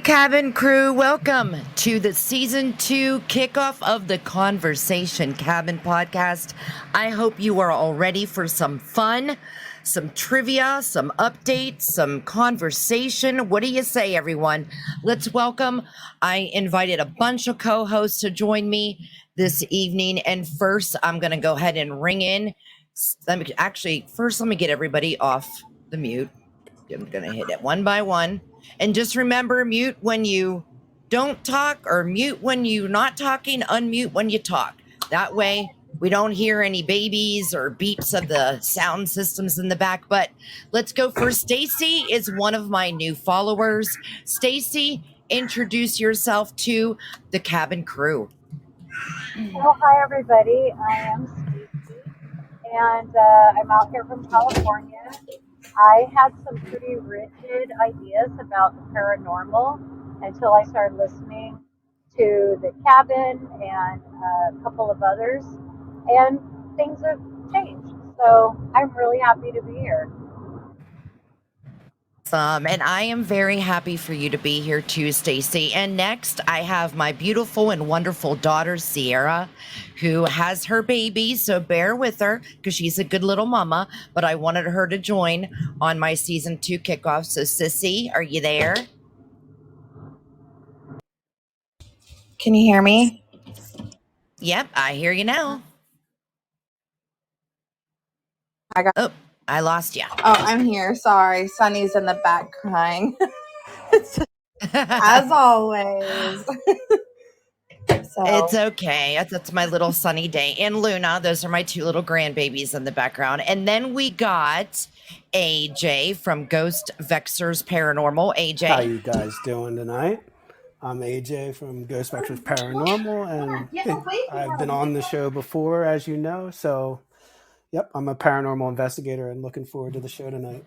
Cabin crew, welcome to the season 2 kickoff of the Conversation Cabin podcast. I hope you are all ready for some fun, some trivia, some updates, some conversation. What do you say, everyone? Let's welcome. I invited a bunch of co-hosts to join me this evening. And first, I'm going to go ahead and ring in. Let me get everybody off the mute. I'm going to hit it one by one. And just remember, mute when you don't talk, or mute when you're not talking, unmute when you talk. That way we don't hear any babies or beeps of the sound systems in the back. But let's go first. Stacy is one of my new followers. Stacy, introduce yourself to the cabin crew. Well, hi everybody. I am Stacy, and I'm out here from California. I had some pretty rigid ideas about the paranormal until I started listening to the cabin and a couple of others, and things have changed. So I'm really happy to be here. And I am very happy for you to be here too, Stacy. And next, I have my beautiful and wonderful daughter, Sierra, who has her baby. So bear with her because she's a good little mama. But I wanted her to join on my season 2 kickoff. So, Sissy, are you there? Can you hear me? Yep, I hear you now. Oh, I lost you. Oh, I'm here. Sorry. Sunny's in the back crying. As always. It's okay. That's my little Sunny day. And Luna, those are my two little grandbabies in the background. And then we got AJ from Ghost Vexers Paranormal. AJ. How you guys doing tonight? I'm AJ from Ghost Vexers Paranormal, and I've been on the show before, as you know. So, yep, I'm a paranormal investigator and looking forward to the show tonight.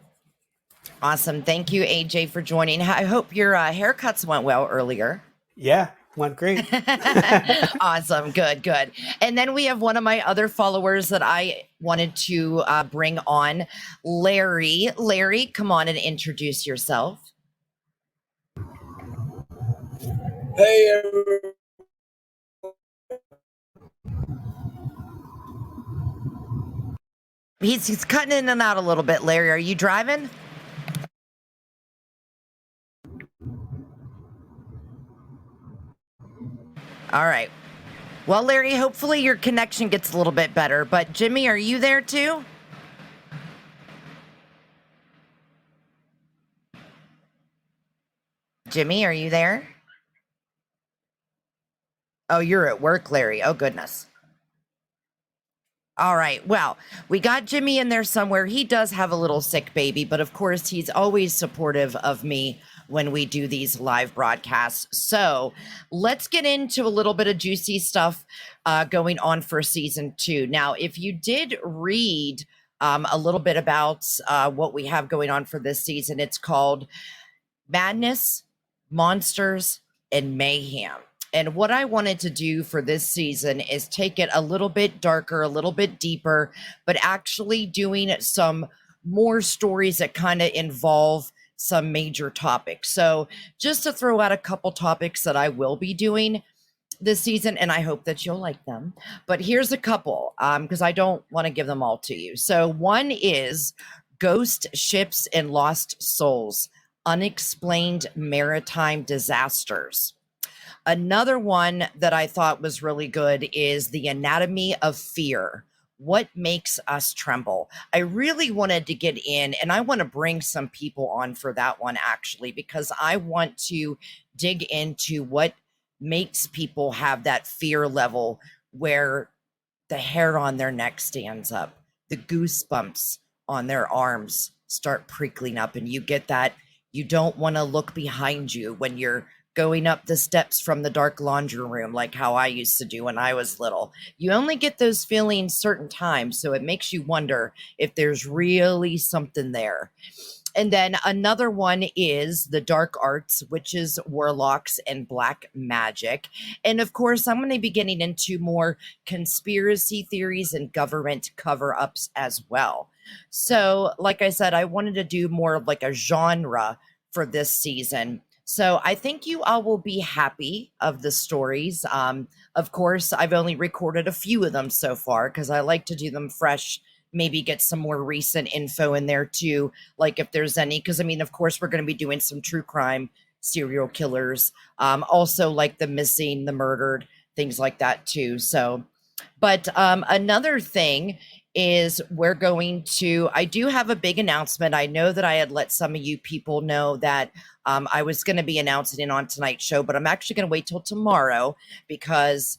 Awesome. Thank you, AJ, for joining. I hope your haircuts went well earlier. Yeah, went great. Awesome. Good. And then we have one of my other followers that I wanted to bring on, Larry. Larry, come on and introduce yourself. Hey, everyone. He's cutting in and out a little bit, Larry. Are you driving? All right. Well, Larry, hopefully your connection gets a little bit better. But Jimmy, are you there too? Jimmy, are you there? Oh, you're at work, Larry. Oh, goodness. All right. Well, we got Jimmy in there somewhere. He does have a little sick baby, but of course, he's always supportive of me when we do these live broadcasts. So let's get into a little bit of juicy stuff going on for season 2. Now, if you did read a little bit about what we have going on for this season, it's called Madness, Monsters, and Mayhem. And what I wanted to do for this season is take it a little bit darker, a little bit deeper, but actually doing some more stories that kind of involve some major topics. So just to throw out a couple topics that I will be doing this season, and I hope that you'll like them. But here's a couple, because I don't want to give them all to you. So one is ghost ships and lost souls, unexplained maritime disasters. Another one that I thought was really good is the anatomy of fear. What makes us tremble? I really wanted to get in, and I want to bring some people on for that one, actually, because I want to dig into what makes people have that fear level where the hair on their neck stands up, the goosebumps on their arms start prickling up, and you get that you don't want to look behind you when you're going up the steps from the dark laundry room, like how I used to do when I was little. You only get those feelings certain times, so it makes you wonder if there's really something there. And then another one is the dark arts, witches, warlocks, and black magic. And of course, I'm going to be getting into more conspiracy theories and government cover-ups as well. So, like I said, I wanted to do more of like a genre for this season. So I think you all will be happy of the stories. Of course, I've only recorded a few of them so far because I like to do them fresh, maybe get some more recent info in there too, like if there's any, because I mean, of course, we're going to be doing some true crime, serial killers, also like the missing, the murdered, things like that too. So, but another thing is I do have a big announcement. I know that I had let some of you people know that I was going to be announcing it on tonight's show, but I'm actually going to wait till tomorrow because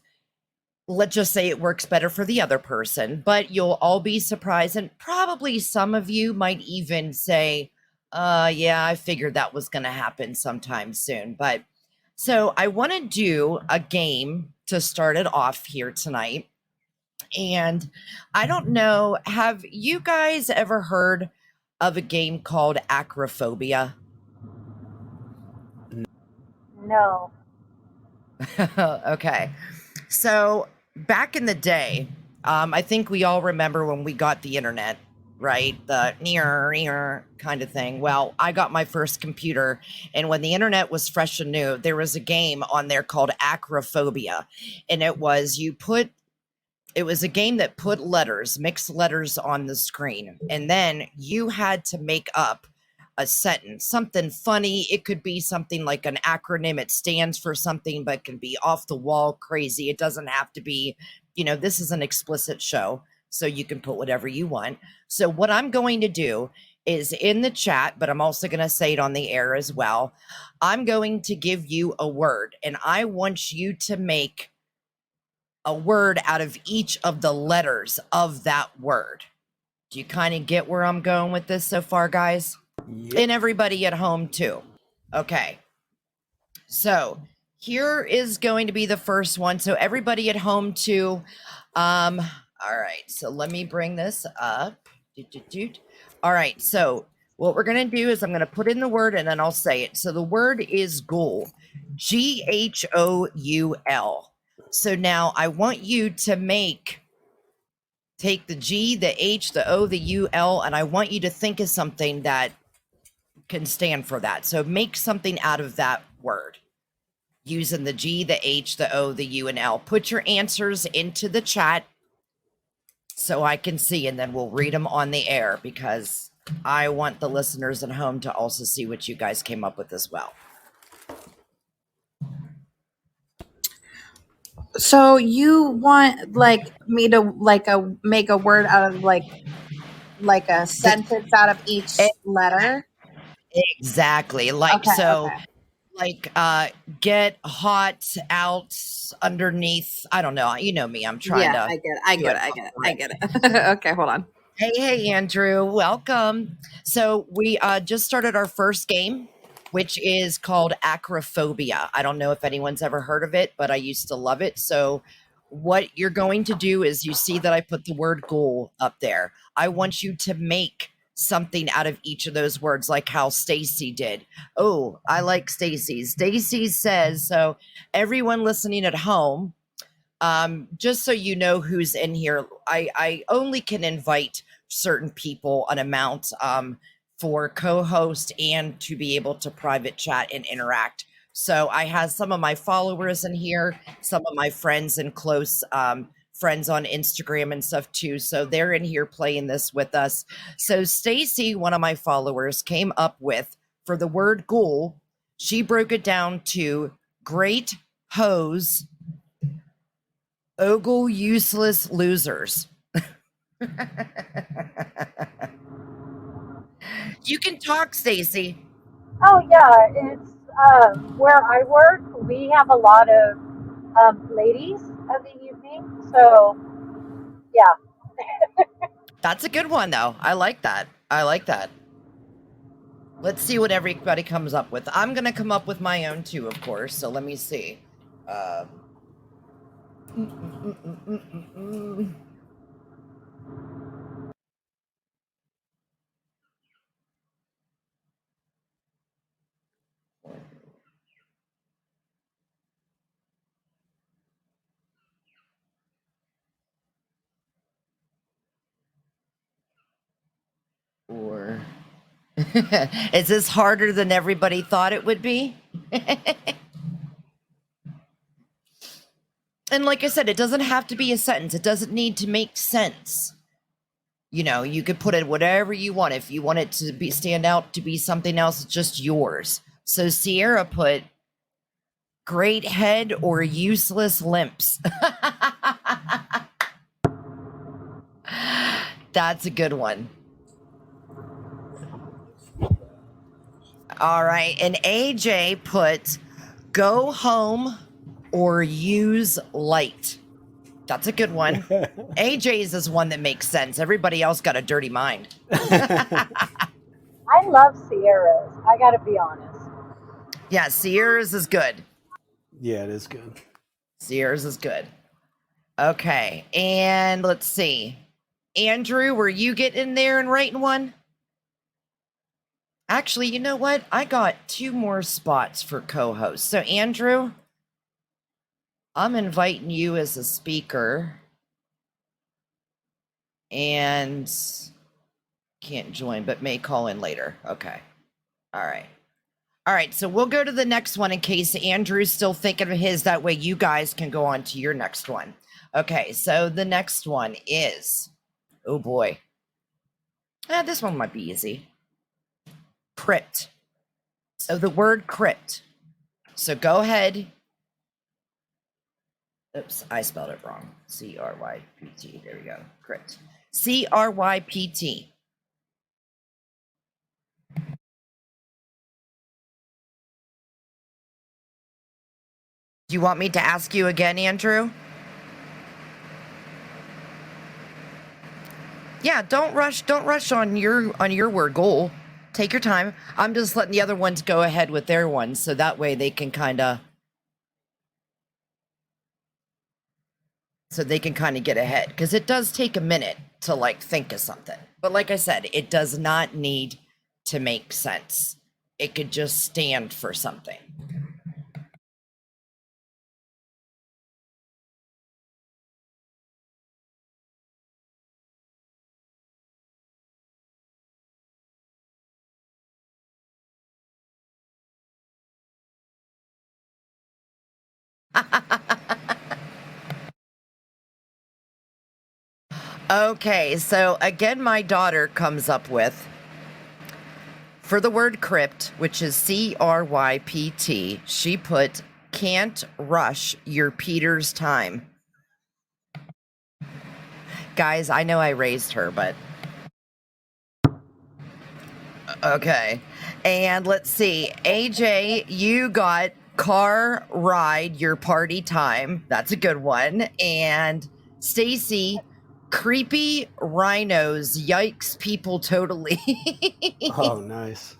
let's just say it works better for the other person. But you'll all be surprised, and probably some of you might even say, yeah, I figured that was going to happen sometime soon. But so I want to do a game to start it off here tonight. And I don't know, have you guys ever heard of a game called Acrophobia? No. Okay. So back in the day, I think we all remember when we got the internet, right? The near kind of thing. Well, I got my first computer, and when the internet was fresh and new, there was a game on there called Acrophobia. And it was a game that put mixed letters on the screen, and then you had to make up a sentence, something funny. It could be something like an acronym. It stands for something, but can be off the wall crazy. It doesn't have to be, this is an explicit show, so you can put whatever you want. So what I'm going to do is in the chat, but I'm also going to say it on the air as well. I'm going to give you a word, and I want you to make a word out of each of the letters of that word. Do you kind of get where I'm going with this so far, guys? Yep. And everybody at home too. Okay. So here is going to be the first one. So everybody at home too. All right. So let me bring this up. All right. So what we're going to do is I'm going to put in the word and then I'll say it. So the word is ghoul. Ghoul. So now I want you to take the G, the H, the O, the UL, and I want you to think of something that can stand for that. So make something out of that word using the G, the H, the O, the U, and L. Put your answers into the chat so I can see, and then we'll read them on the air because I want the listeners at home to also see what you guys came up with as well. So you want me to make a word out of like a sentence out of each letter? Exactly. Get hot out underneath. I don't know. You know me. I'm trying to. I get it. Okay, hold on. Hey, Andrew. Welcome. So we just started our first game, which is called Acrophobia. I don't know if anyone's ever heard of it, but I used to love it. So what you're going to do is you see that I put the word ghoul up there. I want you to make something out of each of those words, like how Stacy did. Oh, I like Stacy's. Stacy says, so everyone listening at home, just so you know who's in here, I only can invite certain people an amount for co-host and to be able to private chat and interact. So I have some of my followers in here, some of my friends and close friends on Instagram and stuff too. So they're in here playing this with us. So Stacy, one of my followers, came up with, for the word ghoul, she broke it down to great hose, ogle useless losers. You can talk, Stacy. Oh yeah, it's where I work. We have a lot of ladies of the evening, so yeah. That's a good one, though. I like that. I like that. Let's see what everybody comes up with. I'm going to come up with my own, too, of course. So let me see. Or Is this harder than everybody thought it would be? And like I said, it doesn't have to be a sentence. It doesn't need to make sense. You know, you could put it whatever you want. If you want it to be stand out to be something else, it's just yours. So Sierra put great head or useless limps. That's a good one. All right. And AJ put go home or use light. That's a good one. AJ's is one that makes sense. Everybody else got a dirty mind. I love Sierra's. I got to be honest. Yeah, Sierra's is good. Yeah, it is good. Sierra's is good. Okay. And let's see. Andrew, were you getting in there and writing one? Actually, you know what? I got 2 more spots for co-hosts. So Andrew, I'm inviting you as a speaker. And can't join, but may call in later. Okay. All right. All right. So we'll go to the next one in case Andrew's still thinking of his. That way you guys can go on to your next one. Okay. So the next one is, oh boy. This one might be easy. Crypt. So the word crypt. So go ahead. Oops, I spelled it wrong. C-R-Y-P-T. There we go. Crypt. C-R-Y-P-T. Do you want me to ask you again, Andrew? Yeah, don't rush on your word goal. Take your time. I'm just letting the other ones go ahead with their ones so that way they can kind of get ahead, because it does take a minute to like think of something. But like I said, it does not need to make sense. It could just stand for something. Okay, so again, my daughter comes up with, for the word crypt, which is C-R-Y-P-T, she put, can't rush your Peter's time. Guys, I know I raised her, but... Okay. And let's see. AJ, you got car ride your party time. That's a good one. And Stacy, creepy rhinos. Yikes, people totally. Oh, nice.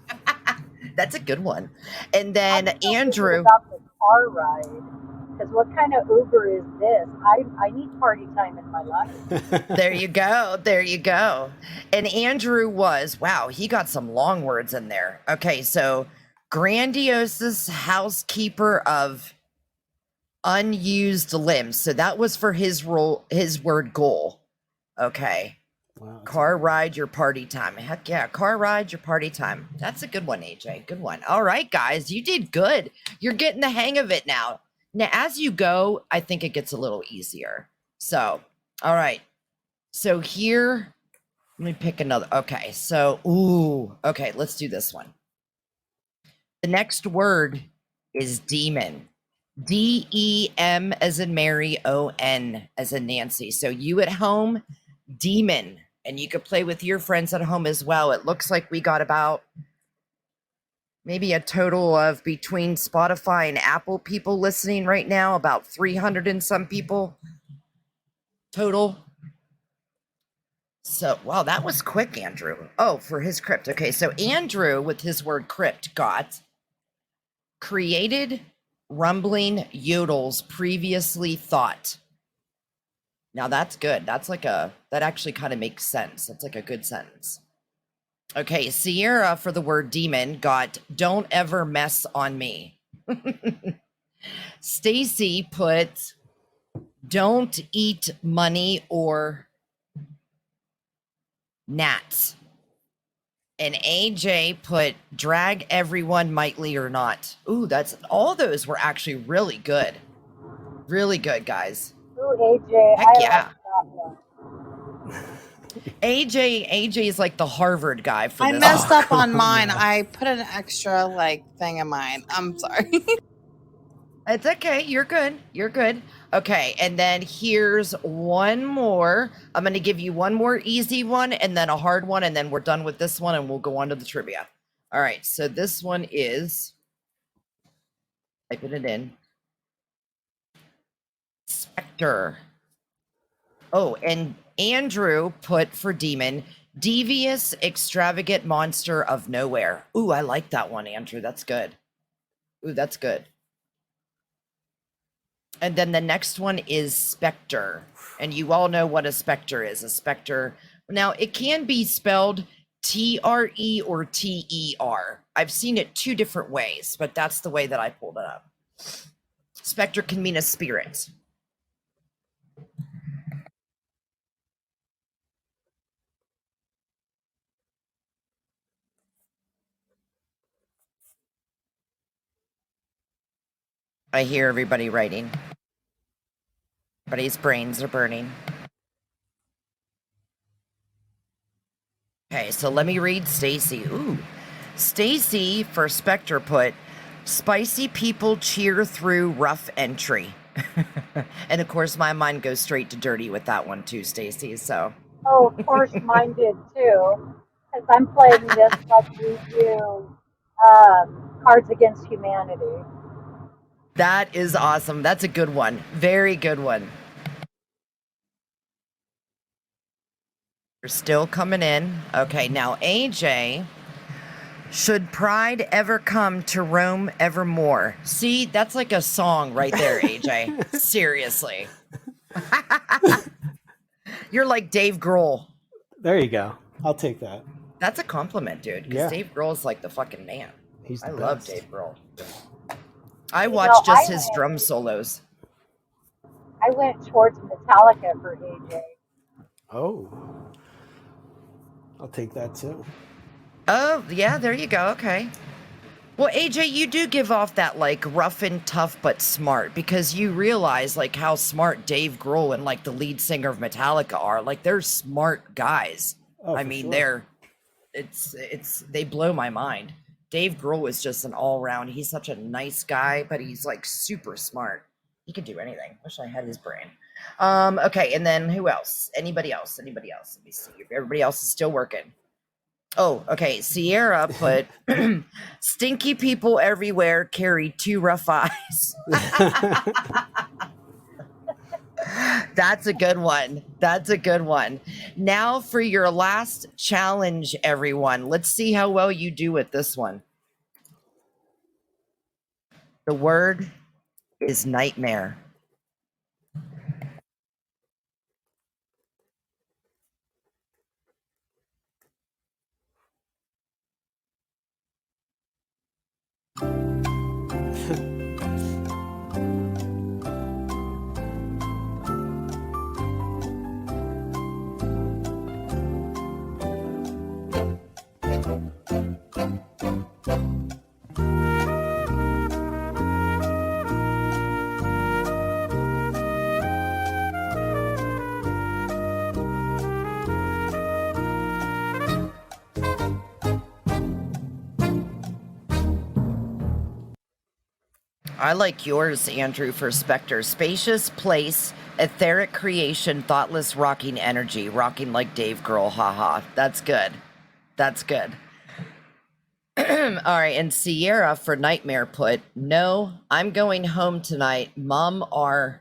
That's a good one. And then I'm still Andrew. thinking about the car ride. Because what kind of Uber is this? I need party time in my life. There you go. There you go. And Andrew was, wow, he got some long words in there. Okay, so grandiose housekeeper of unused limbs. So that was for his role, his word goal. Okay. Wow, Car ride your party time. Heck yeah, car ride your party time. That's a good one, AJ. Good one. All right, guys, you did good. You're getting the hang of it now. Now, as you go, I think it gets a little easier. So, all right. So here, let me pick another. Okay, so, okay, let's do this one. The next word is demon. D-E-M as in Mary, O-N as in Nancy. So you at home, demon. And you could play with your friends at home as well. It looks like we got about maybe a total of between Spotify and Apple people listening right now, about 300 and some people total. So, wow, that was quick, Andrew. Oh, for his crypt. Okay, so Andrew, with his word crypt, got created rumbling yodels previously thought. Now that's good. That's like that actually kind of makes sense. That's like a good sentence. Okay, Sierra for the word demon got don't ever mess on me. Stacy put don't eat money or gnats. And AJ put drag everyone mightly or not. Ooh, that's all those were actually really good. Really good, guys. Ooh, AJ, Heck I yeah. like that one. AJ is like the Harvard guy for I this. messed up come on on mine. now. I put an extra like thing in mine. I'm sorry. It's okay. You're good. You're good. Okay. And then here's one more. I'm going to give you one more easy one and then a hard one. And then we're done with this one and we'll go on to the trivia. All right. So this one is, typing it in, Spectre. Oh, and Andrew put for demon, devious, extravagant monster of nowhere. Ooh, I like that one, Andrew. That's good. Ooh, that's good. And then the next one is Spectre. And you all know what a Spectre is. A Spectre. Now, it can be spelled T-R-E or T-E-R. I've seen it two different ways, but that's the way that I pulled it up. Spectre can mean a spirit. I hear everybody writing. Everybody's brains are burning. Okay, so let me read Stacy. Ooh. Stacy for Spectre put, spicy people cheer through rough entry. And of course my mind goes straight to dirty with that one too, Stacy. So Oh, of course mine did too. Because I'm playing this like we do Cards Against Humanity. that is awesome. That's a good one. Very good one. You're still coming in. Okay, now AJ, should pride ever come to Rome evermore? See, that's like a song right there, AJ. Seriously. You're like Dave Grohl. There you go. I'll take that. That's a compliment, dude, because Yeah. Dave Grohl is like the fucking man. He's the I love best. Dave Grohl. I You watch know, just his drum solos. I went towards Metallica for AJ. Oh. I'll take that too. Oh, yeah, there you go. Okay. Well, AJ, you do give off that like rough and tough but smart, because you realize like how smart Dave Grohl and like the lead singer of Metallica are. Like they're smart guys. Oh, I for mean, sure. they blow my mind. Dave Grohl is just an all-round. He's such a nice guy, but he's like super smart. He could do anything. Wish I had his brain. Okay, and then who else? Anybody else? Anybody else? Let me see if everybody else is still working. Oh, okay. Sierra put stinky people everywhere carry two rough eyes. That's a good one. That's a good one. Now for your last challenge, everyone. Let's see how well you do with this one. The word is nightmare. I like yours, Andrew, for Spectre. Spacious place, etheric creation, thoughtless rocking energy, rocking like Dave Grohl. Haha. That's good. That's good. All right. And Sierra for Nightmare put, no, I'm going home tonight. Mom are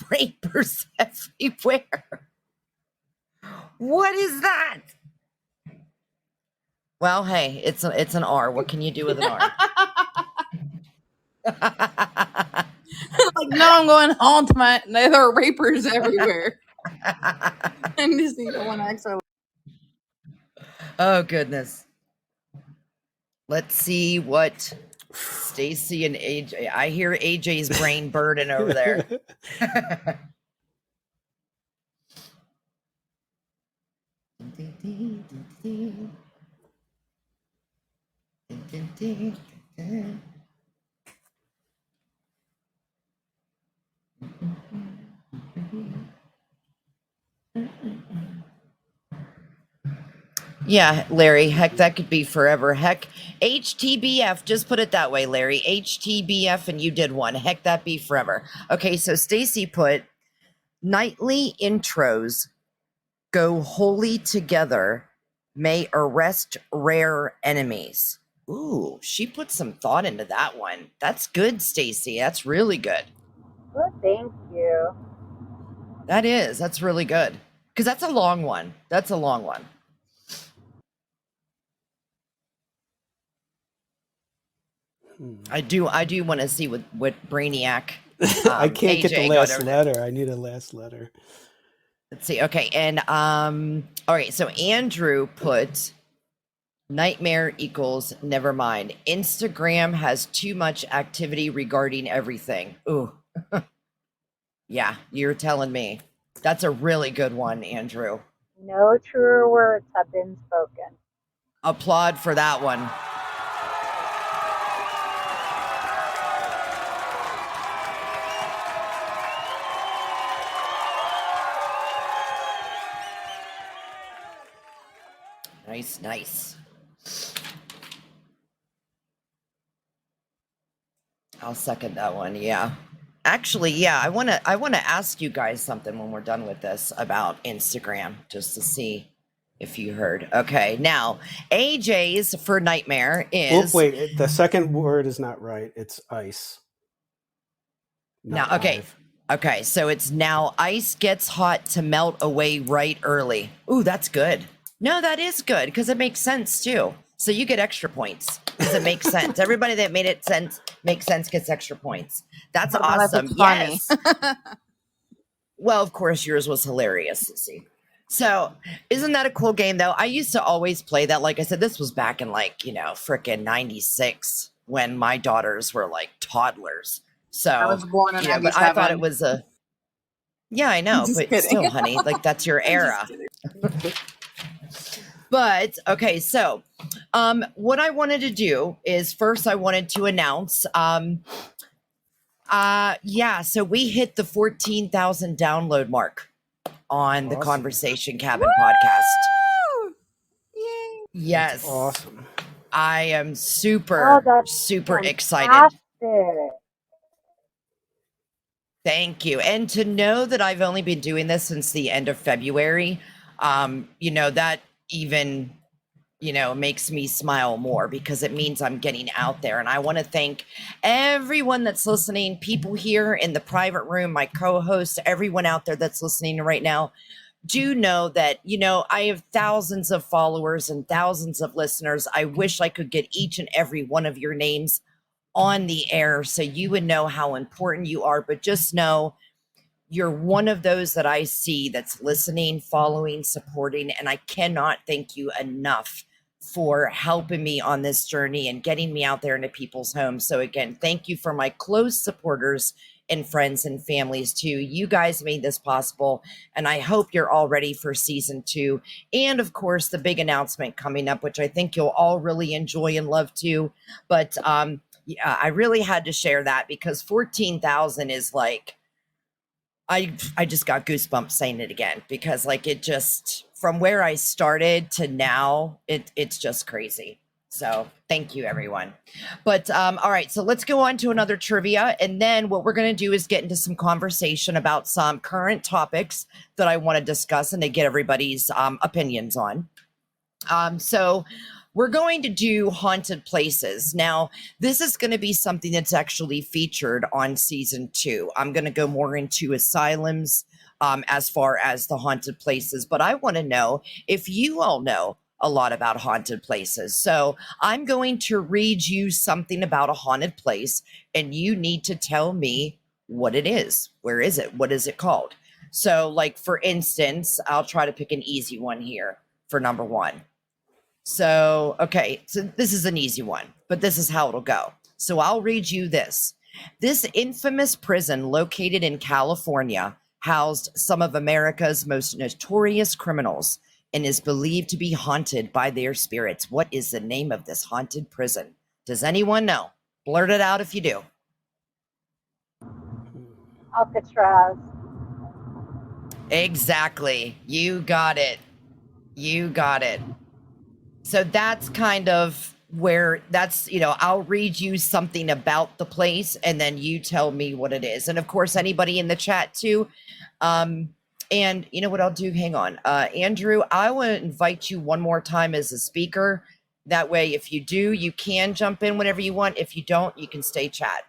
rapers everywhere. What is that? Well, hey, it's an R. What can you do with an R? Like, no, I'm going home tonight. There are rapers everywhere. I just need one extra. Oh, goodness. Let's see what Stacy and AJ. I hear AJ's brain burning over there. Yeah, Larry, heck, that could be forever. Heck, HTBF, just put it that way, Larry. HTBF, and you did one. Heck, that be forever. Okay, so Stacy put nightly intros go wholly together, may arrest rare enemies. Ooh, she put some thought into that one. That's good, Stacy. That's really good. Well, thank you. That's really good. Because that's a long one. That's a long one. I do want to see what Brainiac. I can't get the AJ last letter. I need a last letter. Let's see. Okay, and all right. So Andrew put nightmare equals never mind. Instagram has too much activity regarding everything. Ooh, yeah, you're telling me. That's a really good one, Andrew. No truer words have been spoken. Applaud for that one. Nice. I'll second that one. Yeah. Actually, yeah, I want to ask you guys something when we're done with this about Instagram, just to see if you heard. Okay. Now, AJ's for nightmare is wait, the second word is not right. It's ice. Now, okay. Live. Okay, so it's now ice gets hot to melt away right early. Ooh, that's good. No, that is good because it makes sense too. So you get extra points because it makes sense. Everybody that made it make sense gets extra points. That's awesome. Yes. Well, of course, yours was hilarious, Sissy. So isn't that a cool game though? I used to always play that. Like I said, this was back in frickin' 96 when my daughters were like toddlers. So I was born in 97. but I thought it was yeah, I know, Just but kidding. still, honey, like that's your era. But okay, so what I wanted to do is first I wanted to announce so we hit the 14,000 download mark on the Conversation Cabin podcast. Yay. Yes. That's awesome. I am super excited. Fantastic. Thank you. And to know that I've only been doing this since the end of February, that even, makes me smile more because it means I'm getting out there. And I want to thank everyone that's listening, people here in the private room, my co-hosts, everyone out there that's listening right now. Do know that, I have thousands of followers and thousands of listeners. I wish I could get each and every one of your names on the air so you would know how important you are, but just know you're one of those that I see that's listening, following, supporting, and I cannot thank you enough for helping me on this journey and getting me out there into people's homes. So again, thank you for my close supporters and friends and families too. You guys made this possible, and I hope you're all ready for season 2. And of course, the big announcement coming up, which I think you'll all really enjoy and love too. But yeah, I really had to share that because 14,000 is like, I just got goosebumps saying it again because it just, from where I started to now, it's just crazy. So thank you, everyone. But all right, so let's go on to another trivia. And then what we're going to do is get into some conversation about some current topics that I want to discuss and to get everybody's opinions on. So we're going to do haunted places. Now, this is going to be something that's actually featured on season 2. I'm going to go more into asylums as far as the haunted places, but I want to know if you all know a lot about haunted places. So I'm going to read you something about a haunted place, and you need to tell me what it is. Where is it? What is it called? So for instance, I'll try to pick an easy one here for number 1. So, okay, so this is an easy one, but this is how it'll go. So I'll read you this. This infamous prison located in California housed some of America's most notorious criminals, and is believed to be haunted by their spirits. What is the name of this haunted prison? Does anyone know? Blurt it out if you do. Alcatraz. Exactly. You got it. You got it. So that's kind of where that's, I'll read you something about the place and then you tell me what it is. And of course, anybody in the chat too. And you know what I'll do? Hang on. Andrew, I want to invite you one more time as a speaker. That way, if you do, you can jump in whenever you want. If you don't, you can stay chat.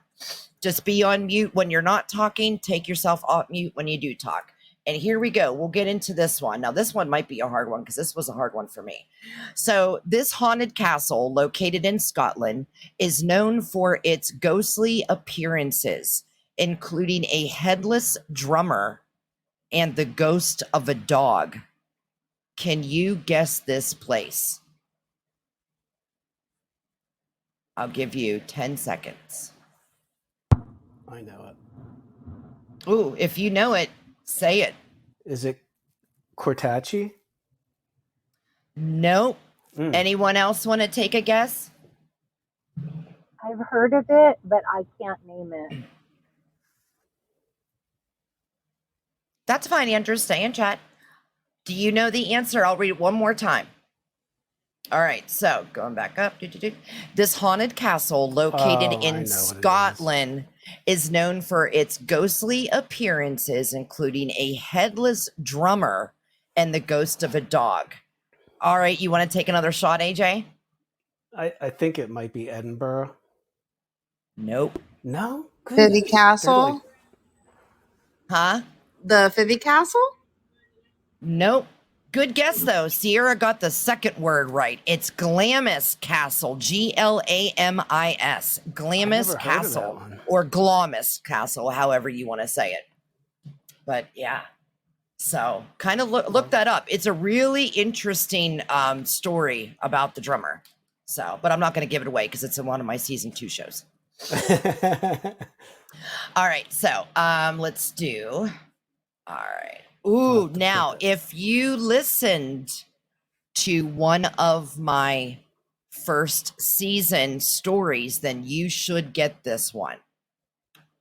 Just be on mute when you're not talking. Take yourself off mute when you do talk. And here we go. We'll get into this one. Now, this one might be a hard one because this was a hard one for me. So this haunted castle located in Scotland is known for its ghostly appearances, including a headless drummer and the ghost of a dog. Can you guess this place? I'll give you 10 seconds. I know it. Ooh, if you know it, say it. Is it Cortacci? Nope. Anyone else want to take a guess? I've heard of it, but I can't name it. That's fine, Andrew. Stay in chat. Do you know the answer? I'll read it one more time. All right, so going back up. This haunted castle located in Scotland is known for its ghostly appearances, including a headless drummer and the ghost of a dog. All right, you want to take another shot, AJ? I think it might be Edinburgh. Nope. No? Fivy Castle? Huh? The Fivy Castle? Nope. Good guess, though. Sierra got the second word right. It's Glamis Castle. Glamis. Glamis Castle. Or Glamis Castle, however you want to say it. But yeah. So kind of look that up. It's a really interesting story about the drummer. So, but I'm not going to give it away because it's in one of my season 2 shows. All right. So let's do. All right. Ooh, now, if you listened to one of my first season stories, then you should get this one.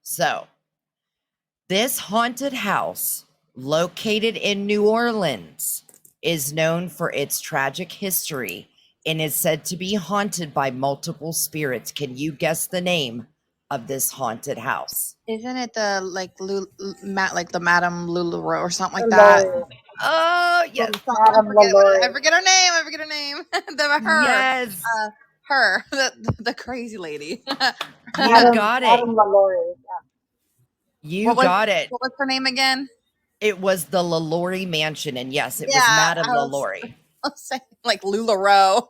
So, this haunted house located in New Orleans is known for its tragic history and is said to be haunted by multiple spirits. Can you guess the name of this haunted house? Isn't it the the Madame LuLaRoe or something like that? Oh yes, I forget her name. Her. Yes, her, the crazy lady. You got it. Madame LaLaurie. You got it. What was her name again? It was the LaLaurie Mansion, and yes, it was Madame LaLaurie. I was saying like LuLaRoe.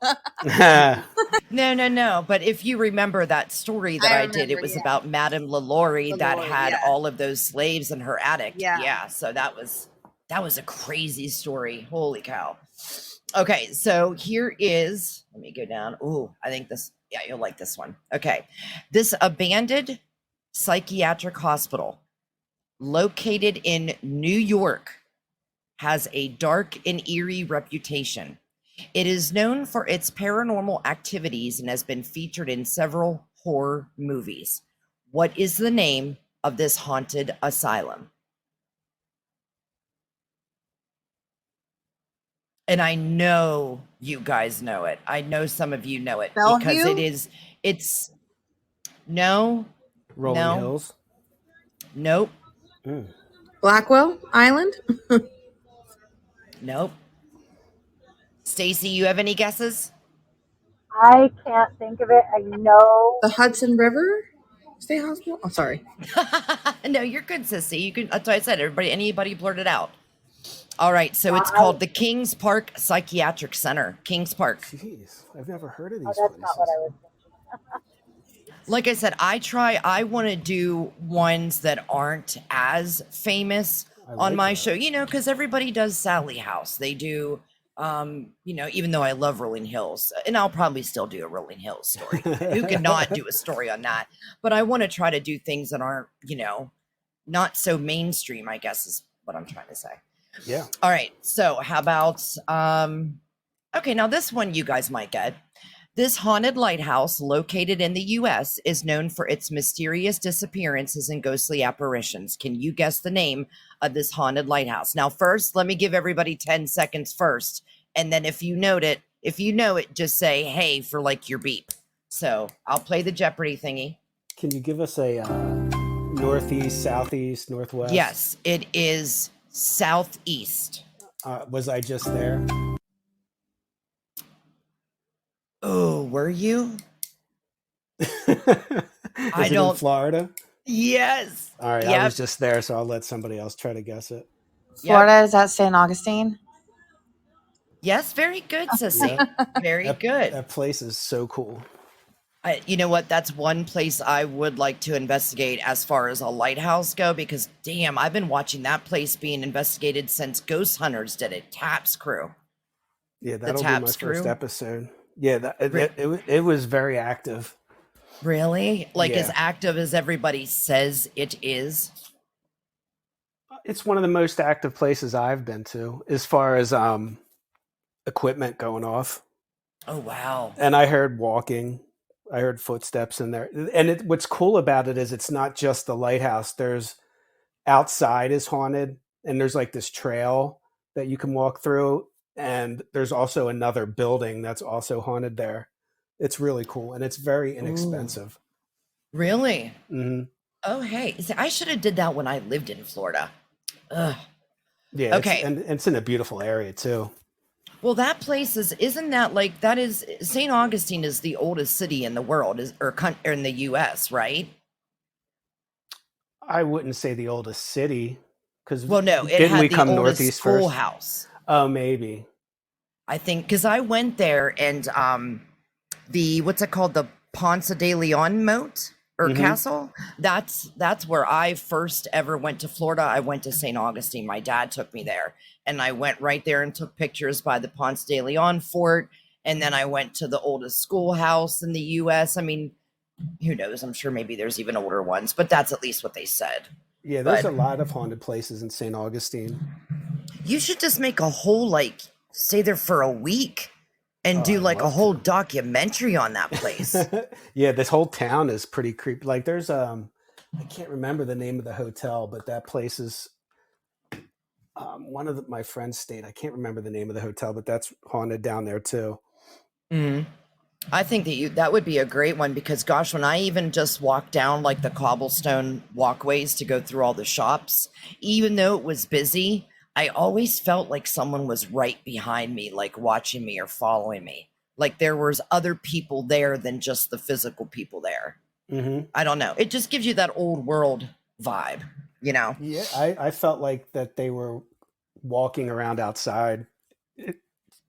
No. But if you remember that story that I did, it was about Madame LaLaurie that had all of those slaves in her attic. Yeah. So that was a crazy story. Holy cow. Okay, so here is, let me go down. Ooh, I think this, you'll like this one. Okay. This abandoned psychiatric hospital located in New York has a dark and eerie reputation. It is known for its paranormal activities and has been featured in several horror movies. What is the name of this haunted asylum? And I know you guys know it. I know some of you know it because it's Rolling Hills. Nope. Blackwell Island? Nope. Stacy, you have any guesses? I can't think of it. I know The Hudson River State Hospital? Oh, sorry. No, you're good, sissy. You can. That's what I said. Anybody blurt it out. All right, so it's called the Kings Park Psychiatric Center. Kings Park. Jeez, I've never heard of these. that's not what I was thinking. Like I said, I want to do ones that aren't as famous on my show, because everybody does Sally House. They do, even though I love Rolling Hills, and I'll probably still do a Rolling Hills story. Who could not do a story on that? But I want to try to do things that aren't, not so mainstream, I guess is what I'm trying to say. Yeah. All right. So how about okay, now this one you guys might get. This haunted lighthouse located in the US is known for its mysterious disappearances and ghostly apparitions. Can you guess the name of this haunted lighthouse? Now, first, let me give everybody 10 seconds first. And then if you know it, just say hey for like your beep. So I'll play the Jeopardy thingy. Can you give us a northeast, southeast, northwest? Yes, it is southeast. Was I just there? Oh, were you? Is it in Florida? Yes. All right, I was just there, so I'll let somebody else try to guess it. Florida, is that St. Augustine? Yes, very good, Sissy. Very good. That place is so cool. You know what? That's one place I would like to investigate as far as a lighthouse go, because damn, I've been watching that place being investigated since Ghost Hunters did it. Taps Crew. Yeah, that'll be my first episode. Yeah, it was very active. Really? Like Yeah. as active as everybody says it is? It's one of the most active places I've been to as far as equipment going off. Oh, wow. And I heard walking. I heard footsteps in there. And what's cool about it is it's not just the lighthouse. There's outside is haunted, and there's like this trail that you can walk through. And there's also another building that's also haunted there. It's really cool, and it's very inexpensive. Ooh. Really? Mm-hmm. Oh, hey. See, I should have did that when I lived in Florida. Ugh. Yeah. Okay. And it's in a beautiful area too. Well, that place isn't that like, that is, St. Augustine is the oldest city in the world, or in the US, right? I wouldn't say the oldest city, because well, no, it had the oldest schoolhouse. Oh, maybe. I think, because I went there, and what's it called, the Ponce de Leon moat or castle? That's where I first ever went to Florida. I went to St. Augustine. My dad took me there, and I went right there and took pictures by the Ponce de Leon fort. And then I went to the oldest schoolhouse in the US. I mean, who knows? I'm sure maybe there's even older ones, but that's at least what they said. Yeah, there's a lot of haunted places in St. Augustine. You should just make a whole, like, stay there for a week and do like a whole documentary on that place. Yeah, this whole town is pretty creepy. Like there's I can't remember the name of the hotel, but that place is one of my friends stayed. I can't remember the name of the hotel, but that's haunted down there too. Mm-hmm. I think that would be a great one, because gosh, when I even just walked down like the cobblestone walkways to go through all the shops, even though it was busy, I always felt like someone was right behind me, like watching me or following me. Like there was other people there than just the physical people there. Mm-hmm. I don't know. It just gives you that old world vibe, you know? Yeah, I felt like that they were walking around outside,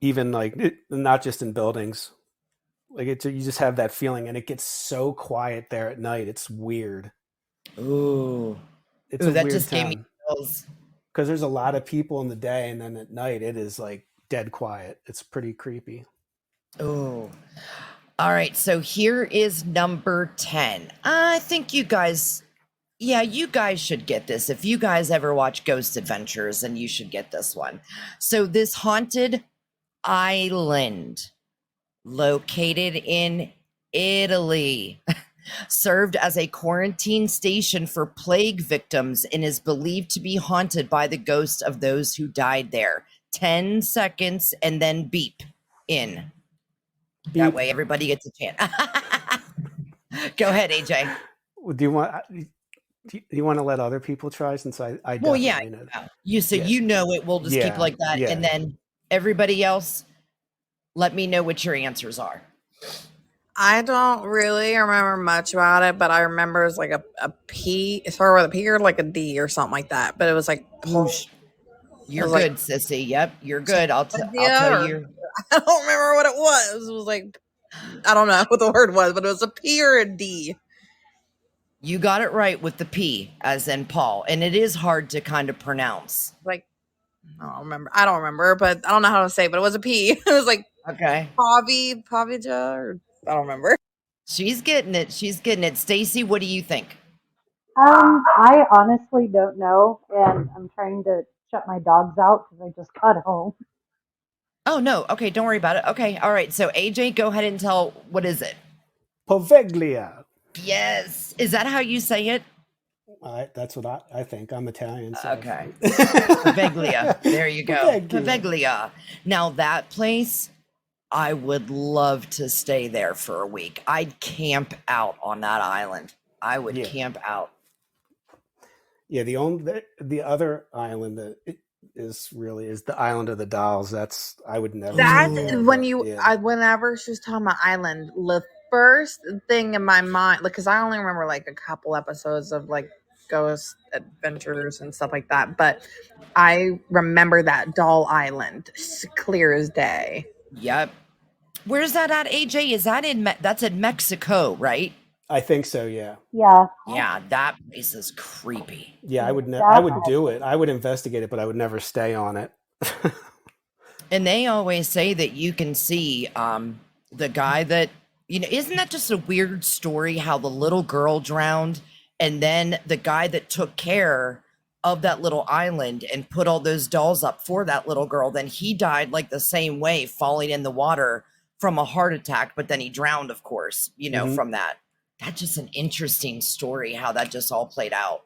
even like not just in buildings. Like you just have that feeling, and it gets so quiet there at night. It's weird. Ooh, it's a that weird just town. gave me chills. Because there's a lot of people in the day, and then at night it is like dead quiet. It's pretty creepy. Oh, all right. So here is number 10. I think you guys should get this. If you guys ever watch Ghost Adventures, then you should get this one. So this haunted island located in Italy served as a quarantine station for plague victims and is believed to be haunted by the ghosts of those who died there. 10 seconds and then beep in. Beep. That way everybody gets a chance. Go ahead, AJ. Do you want to let other people try, since I well, yeah, know. You know it. We'll just keep like that. Yeah. And then everybody else, let me know what your answers are. I don't really remember much about it, but I remember it was like a P. It started with a P or like a D or something like that. But it was like, you're good, sissy. Yep, you're good. I'll tell you. I don't remember what it was. It was like, I don't know what the word was, but it was a P or a D. You got it right with the P, as in Paul, and it is hard to kind of pronounce. Like, I don't remember, but I don't know how to say it, but it was a P. It was like, okay. Pavija, or I don't remember. She's getting it. Stacy, what do you think? I honestly don't know, and I'm trying to shut my dogs out because I just got home. Oh, no. Okay, don't worry about it. Okay, all right. So, AJ, go ahead and tell, what is it? Poveglia. Yes. Is that how you say it? That's what I think. I'm Italian. So. Okay. Poveglia. There you go. Poveglia. Poveglia. Now, that place, I would love to stay there for a week. I'd camp out on that island. I would camp out. Yeah, the other island that is the island of the dolls. I would never. Whenever she was talking about island, the first thing in my mind, because I only remember like a couple episodes of like Ghost Adventures and stuff like that, but I remember that doll island clear as day. Yep. Where's that at, AJ? Is that that's in Mexico, right? I think so. Yeah. Yeah. Yeah, that place is creepy. Yeah, I would do it. I would investigate it, but I would never stay on it. And they always say that you can see the guy that, isn't that just a weird story how the little girl drowned and then the guy that took care of that little island and put all those dolls up for that little girl, then he died like the same way, falling in the water from a heart attack, but then he drowned, of course, from that. That's just an interesting story, how that just all played out.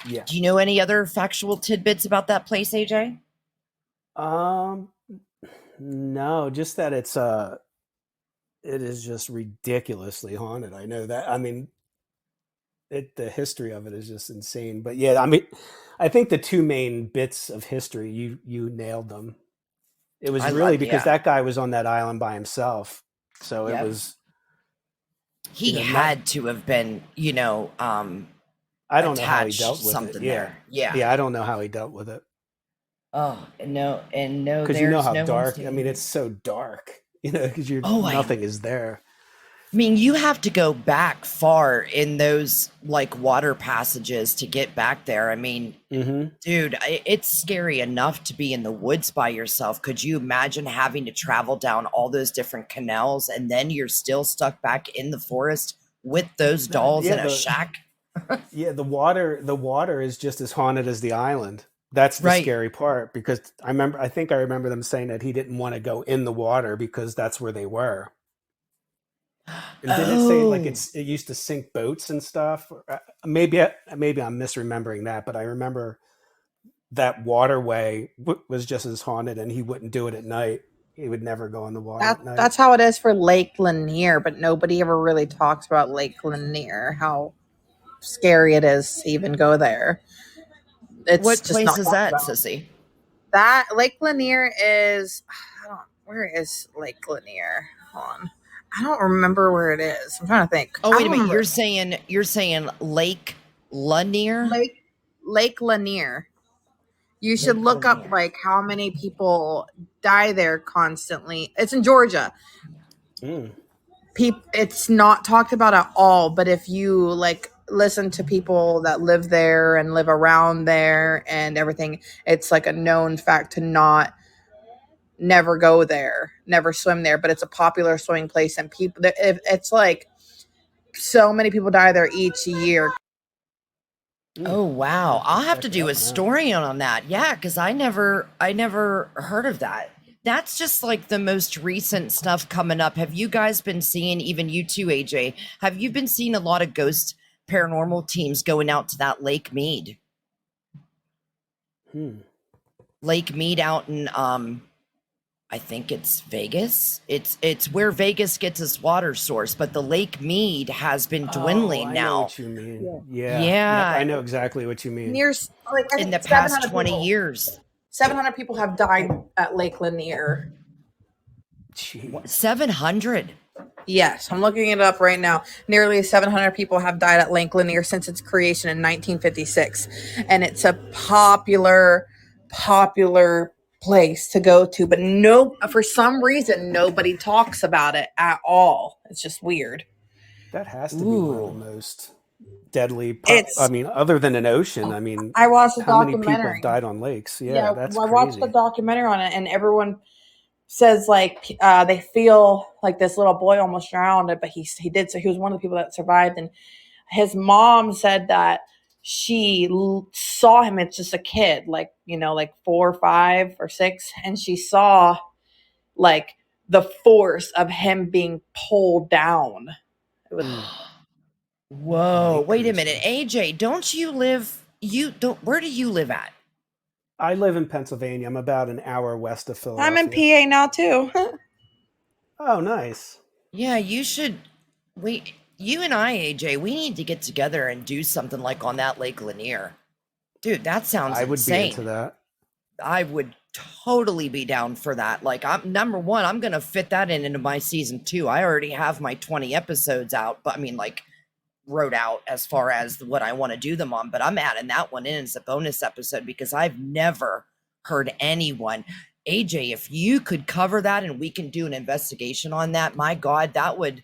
Yeah. Do you know any other factual tidbits about that place, AJ? No, just that it is just ridiculously haunted. I know that. I mean, the history of it is just insane. But yeah, I mean, I think the two main bits of history, you nailed them. It was because that guy was on that island by himself. So it was. He had to have been, I don't know how he dealt with something it. there. Yeah. Yeah, I don't know how he dealt with it. Oh, no. Because you know how dark. I mean, it's so dark, because nothing is there. I mean, you have to go back far in those like water passages to get back there. I mean, dude, it's scary enough to be in the woods by yourself. Could you imagine having to travel down all those different canals and then you're still stuck back in the forest with those dolls in a shack? Yeah, the water is just as haunted as the island. That's the scary part, because I remember them saying that he didn't want to go in the water because that's where they were. And didn't it say like it used to sink boats and stuff? Maybe I'm misremembering that, but I remember that waterway was just as haunted, and he wouldn't do it at night. He would never go in the water at night. That's how it is for Lake Lanier, but nobody ever really talks about Lake Lanier, how scary it is to even go there. What place is that, Sissy? That Lake Lanier is, where is Lake Lanier? Hold on. I don't remember where it is. I'm trying to think. Oh, wait a minute. You're saying Lake Lanier? Lake Lanier. You should look up like how many people die there constantly. It's in Georgia. It's not talked about at all, but if you like listen to people that live there and live around there and everything, it's like a known fact to never go there, never swim there, but it's a popular swimming place, and it's like so many people die there each year. Oh wow, I'll have to do a story on that. Yeah, because I never heard of that. That's just like the most recent stuff coming up. Have you guys been seeing, even you too, AJ, have you been seeing a lot of ghost paranormal teams going out to that Lake Mead? Lake Mead out in I think it's Vegas. It's where Vegas gets its water source, but the Lake Mead has been dwindling now. I know what you mean. Yeah. I know exactly what you mean. In the past 20 years. 700 people have died at Lake Lanier. 700? Yes, I'm looking it up right now. Nearly 700 people have died at Lake Lanier since its creation in 1956. And it's a popular place to go to, but for some reason nobody talks about it at all. It's just weird. That has to be one of the most deadly other than an ocean. I mean, I watched the how many documentary. people have died on lakes? Yeah, that's I crazy. watched the documentary on it, and everyone says like they feel like this little boy almost drowned, but he did. So he was one of the people that survived, and his mom said that she saw him. It's just a kid, like, like 4 or 5 or 6. And she saw like the force of him being pulled down. It was Whoa, Very wait a minute. gruesome. AJ, where do you live at? I live in Pennsylvania. I'm about an hour west of I'm in Philadelphia. PA now too. Oh, nice. Yeah, you and I, AJ, we need to get together and do something like on that Lake Lanier. Dude, that sounds I would be into insane. that. I would totally be down for that. Like, I'm number one, I'm gonna fit that into my season 2. I already have my 20 episodes out, but I mean, like, wrote out as far as what I want to do them on, but I'm adding that one in as a bonus episode because I've never heard anyone. AJ, if you could cover that and we can do an investigation on that, my God, that would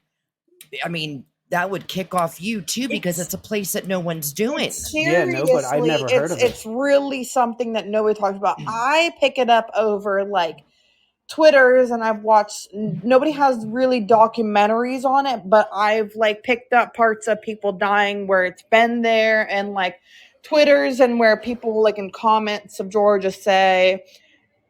kick off you too, because it's a place that no one's doing. Yeah, no, but I'd never heard of it. It's really something that nobody talks about. I pick it up over like Twitters, and I've watched, nobody has really documentaries on it, but I've like picked up parts of people dying where it's been there, and like Twitters, and where people like in comments of Georgia say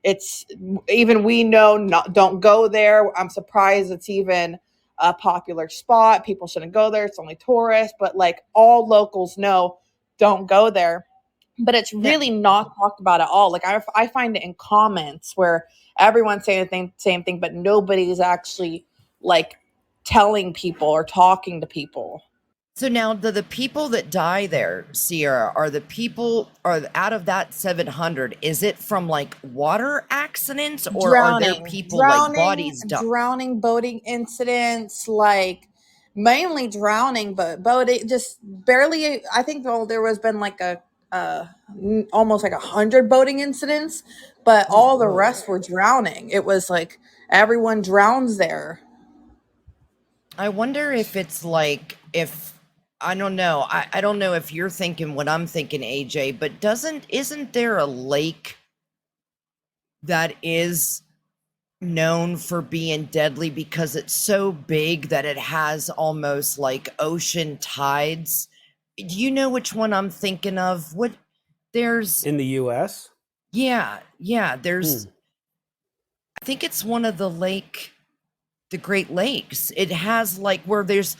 it's, even we know, not, don't go there. I'm surprised it's even a popular spot. People shouldn't go there. It's only tourists, but like all locals know, don't go there. But it's really not talked about at all. Like I find it in comments where everyone's saying the same thing, but nobody's actually like telling people or talking to people. So now the people that die there, Sierra, are out of that 700, is it from like water accidents, or are there people like bodies drowning, boating incidents, like mainly drowning, but boating just barely. I think there was been like almost like 100 boating incidents, but all the rest were drowning. It was like everyone drowns there. I wonder if it's like, if I don't know. I don't know if you're thinking what I'm thinking, AJ, but isn't there a lake that is known for being deadly because it's so big that it has almost like ocean tides? Do you know which one I'm thinking of? There's In the US? Yeah, there's I think it's one of the Great Lakes. It has like where there's,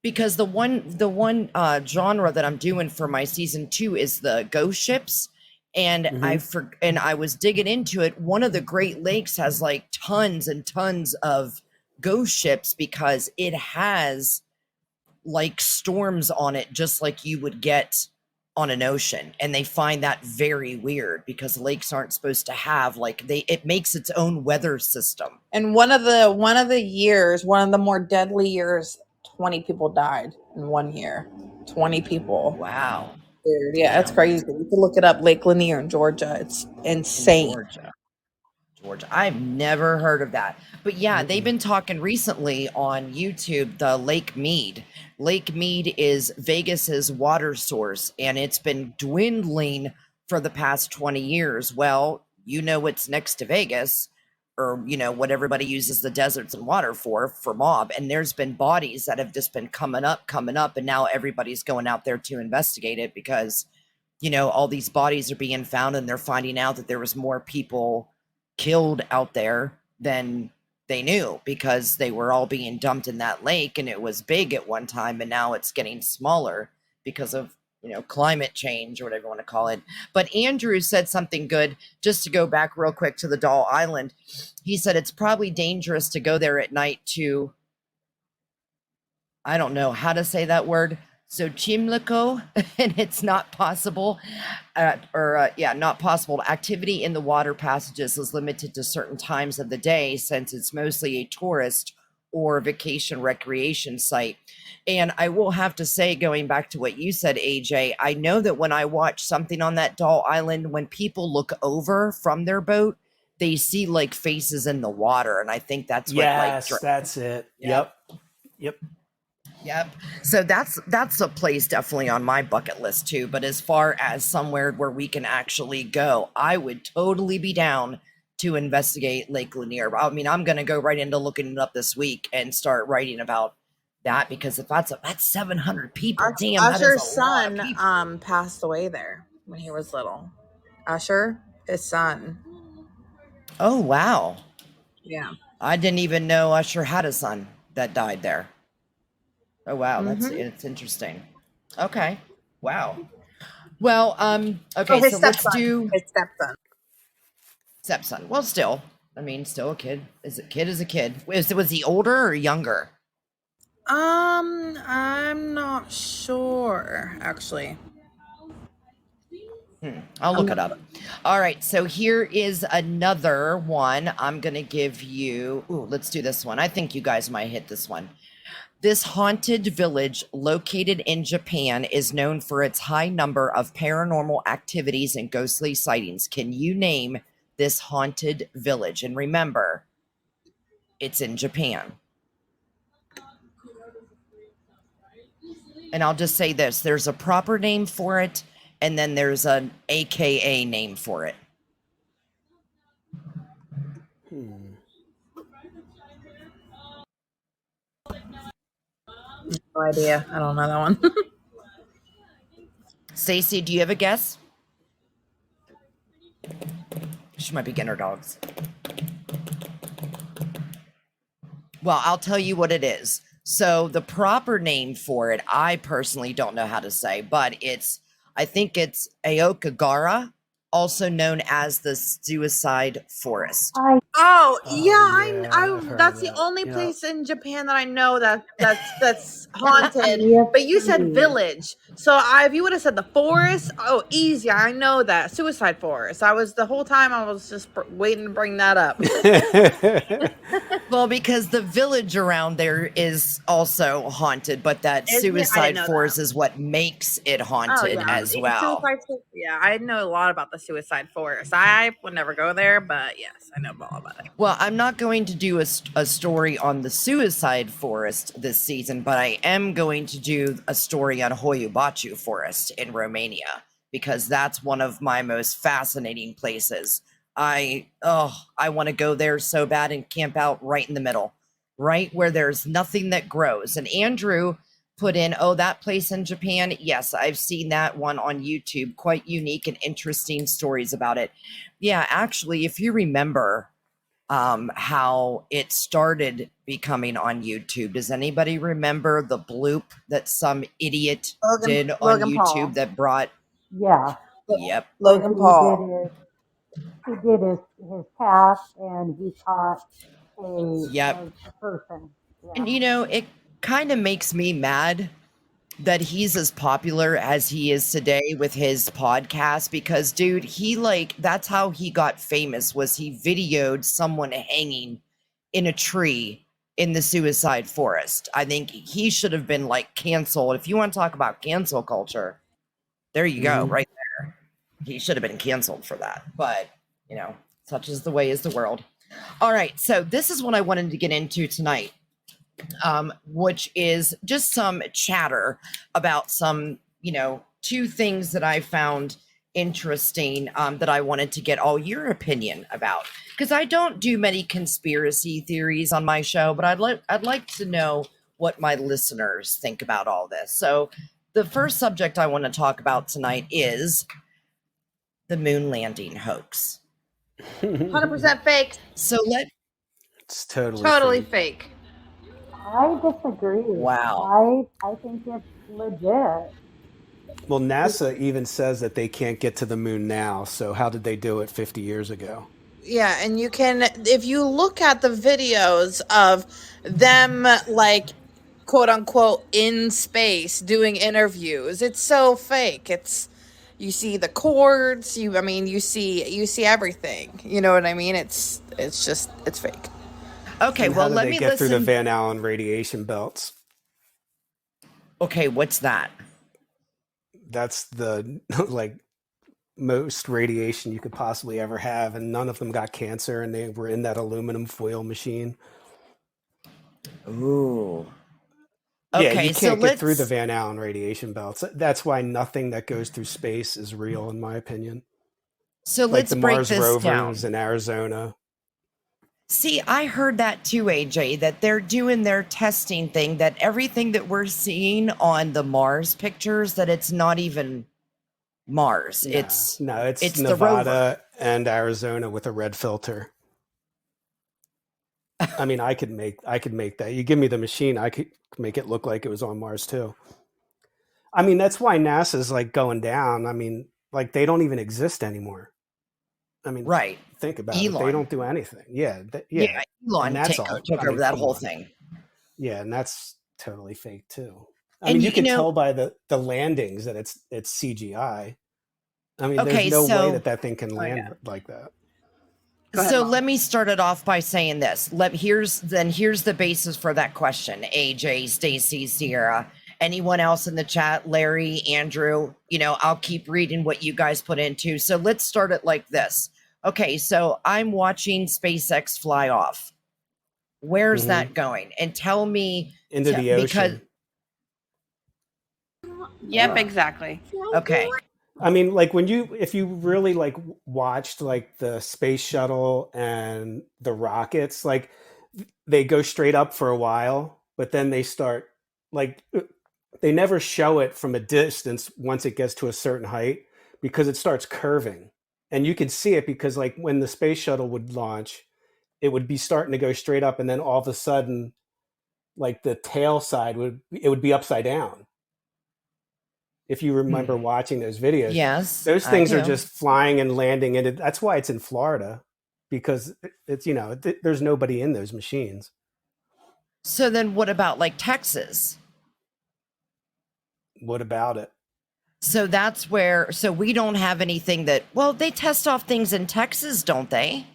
because the one genre that I'm doing for my season 2 is the ghost ships, and I was digging into it. One of the Great Lakes has like tons and tons of ghost ships because it has like storms on it, just like you would get on an ocean, and they find that very weird because lakes aren't supposed to have it makes its own weather system. And one of the more deadly years, 20 people died in 1 year. 20 people. Wow. Weird. Yeah, that's crazy. You can look it up. Lake Lanier in Georgia. It's insane. Georgia. I've never heard of that. But yeah, they've been talking recently on YouTube, the Lake Mead. Lake Mead is Vegas's water source, and it's been dwindling for the past 20 years. Well, what's next to Vegas, or what everybody uses the deserts and water for mob, and there's been bodies that have just been coming up, and now everybody's going out there to investigate it because all these bodies are being found, and they're finding out that there was more people killed out there than they knew, because they were all being dumped in that lake, and it was big at one time, and now it's getting smaller because of climate change, or whatever you want to call it. But Andrew said something good, just to go back real quick to the Doll Island. He said it's probably dangerous to go there at night to, I don't know how to say that word, so Chimlico, and it's not possible, not possible. Activity in the water passages is limited to certain times of the day, since it's mostly a tourist or vacation recreation site. And I will have to say, going back to what you said, AJ, I know that when I watch something on that Doll Island, when people look over from their boat, they see like faces in the water, and I think that's that's it. Yep. So that's a place definitely on my bucket list too. But as far as somewhere where we can actually go, I would totally be down to investigate Lake Lanier. I mean, I'm going to go right into looking it up this week and start writing about that, because if that's 700 people, damn, that Usher's is a lot of son people. passed away there when he was little. Usher, his son. Oh wow, Yeah. I didn't even know Usher had a son that died there. Oh wow, Mm-hmm. it's interesting. Okay, wow. Well, Oh, okay, his so let's stepson. do His stepson. stepson. Well, still, I mean, still a kid. Is a kid is a kid. Was he older or younger? I'm not sure actually. I'll I'm look it not. up. All right, so here is another one. I'm gonna give you. Ooh, let's do this one. I think you guys might hit this one. This haunted village located in Japan is known for its high number of paranormal activities and ghostly sightings. Can you name this haunted village? And remember, it's in Japan. And I'll just say this, there's a proper name for it, and then there's an AKA name for it. No idea. I don't know that one. Stacy, do you have a guess? She might be getting her dogs. Well, I'll tell you what it is. So the proper name for it, I personally don't know how to say, but I think it's Aokigahara, also known as the Suicide Forest. Oh yeah, I've heard that's of the that. only Yep. place in Japan that I know that's haunted. But you said village, so if you would have said the forest, oh, easy. I know that Suicide Forest. The whole time I was just waiting to bring that up. Well, because the village around there is also haunted, but that Isn't it? I didn't Suicide know Forest that. is what makes it Oh haunted yeah, as well. Yeah, I know a lot about the Suicide Forest. I would never go there, but yes, I know all about it. Well, I'm not going to do a story on the Suicide Forest this season, but I am going to do a story on Hoyubachu Forest in Romania, because that's one of my most fascinating places. I want to go there so bad and camp out right in the middle, right where there's nothing that grows. And Andrew put in, oh, that place in Japan. Yes, I've seen that one on YouTube. Quite unique and interesting stories about it. Yeah, actually, if you remember how it started becoming on YouTube. Does anybody remember the bloop that some idiot did on Logan YouTube Paul. that brought? Yeah. Yep. Logan Paul. He did his task and he caught a Yep. person. Yeah. And you know, it kind of makes me mad that he's as popular as he is today with his podcast, because dude, that's how he got famous, was he videoed someone hanging in a tree in the Suicide Forest. I think he should have been like canceled. If you want to talk about cancel culture, there you go, right there. He should have been canceled for that. But, you know, such is the way is the world. All right, so this is what I wanted to get into tonight, which is just some chatter about some, two things that I found interesting, that I wanted to get all your opinion about, because I don't do many conspiracy theories on my show, but I'd like to know what my listeners think about all this. So the first subject I want to talk about tonight is the moon landing hoax. 100% fake. So it's totally fake. I disagree. Wow. I think it's legit. Well, NASA even says that they can't get to the moon now. So how did they do it 50 years ago? Yeah, and you can, if you look at the videos of them, like, quote unquote, in space doing interviews, it's so fake. You see the cords, you see everything. You know what I mean? It's fake. Okay, And well, how did let they me get through the listen. Van Allen radiation belts? Okay, what's that? That's the like most radiation you could possibly ever have, and none of them got cancer, and they were in that aluminum foil machine. Ooh. Yeah, Okay, you can't get through the Van Allen radiation belts. That's why nothing that goes through space is real, in my opinion. So Like let's the break Mars this rover down. was in Arizona. See, I heard that too, AJ, that they're doing their testing thing, that everything that we're seeing on the Mars pictures, that it's not even Mars. No, it's the rover. Nevada and Arizona with a red filter. I mean, I could make that. You give me the machine, I could make it look like it was on Mars too. I mean, that's why NASA's like going down. I mean, like they don't even exist anymore. I mean, right. Think about Elon. it. They don't do anything. Yeah. Elon took over that whole thing. Yeah, and that's totally fake too. I mean, you can tell by the landings that it's CGI. I mean, there's no way that thing can land like that. So let me start it off by saying this. Here's the basis for that question. AJ, Stacy, Sierra, anyone else in the chat, Larry, Andrew, I'll keep reading what you guys put into. So let's start it like this. Okay, so I'm watching SpaceX fly off. Where's that going? And tell me into the ocean. Yep, exactly. Okay. I mean, like if you really like watched like the space shuttle and the rockets, like they go straight up for a while, but then they start like they never show it from a distance once it gets to a certain height because it starts curving. And you can see it because like when the space shuttle would launch, it would be starting to go straight up, and then all of a sudden, like the tail side would be upside down. If you remember watching those videos, yes, those things are just flying and landing, and that's why it's in Florida, because it's there's nobody in those machines. So then, what about like Texas? What about it? So that's where. So we don't have anything that. Well, they test off things in Texas, don't they?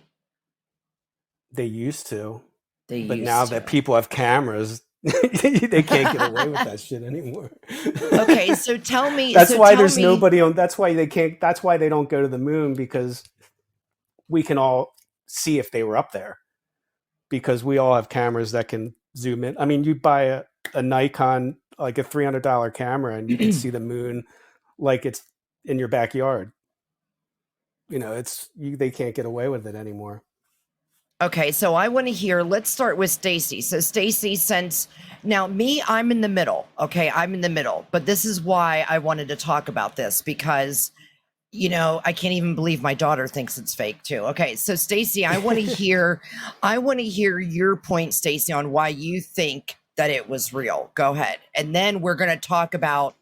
They used to, but now that people have cameras. They can't get away with that shit anymore. Okay, so tell me. That's why there's nobody on. That's why they can't. That's why they don't go to the moon, because we can all see if they were up there, because we all have cameras that can zoom in. I mean, you buy a Nikon, like a $300 camera, and you can see the moon like it's in your backyard. They can't get away with it anymore. Okay, so I want to hear, let's start with Stacy. So Stacy, since now I'm in the middle. Okay, I'm in the middle, but this is why I wanted to talk about this, because I can't even believe my daughter thinks it's fake too. Okay, so Stacy, I want to hear your point, Stacy, on why you think that it was real. Go ahead. And then we're going to talk about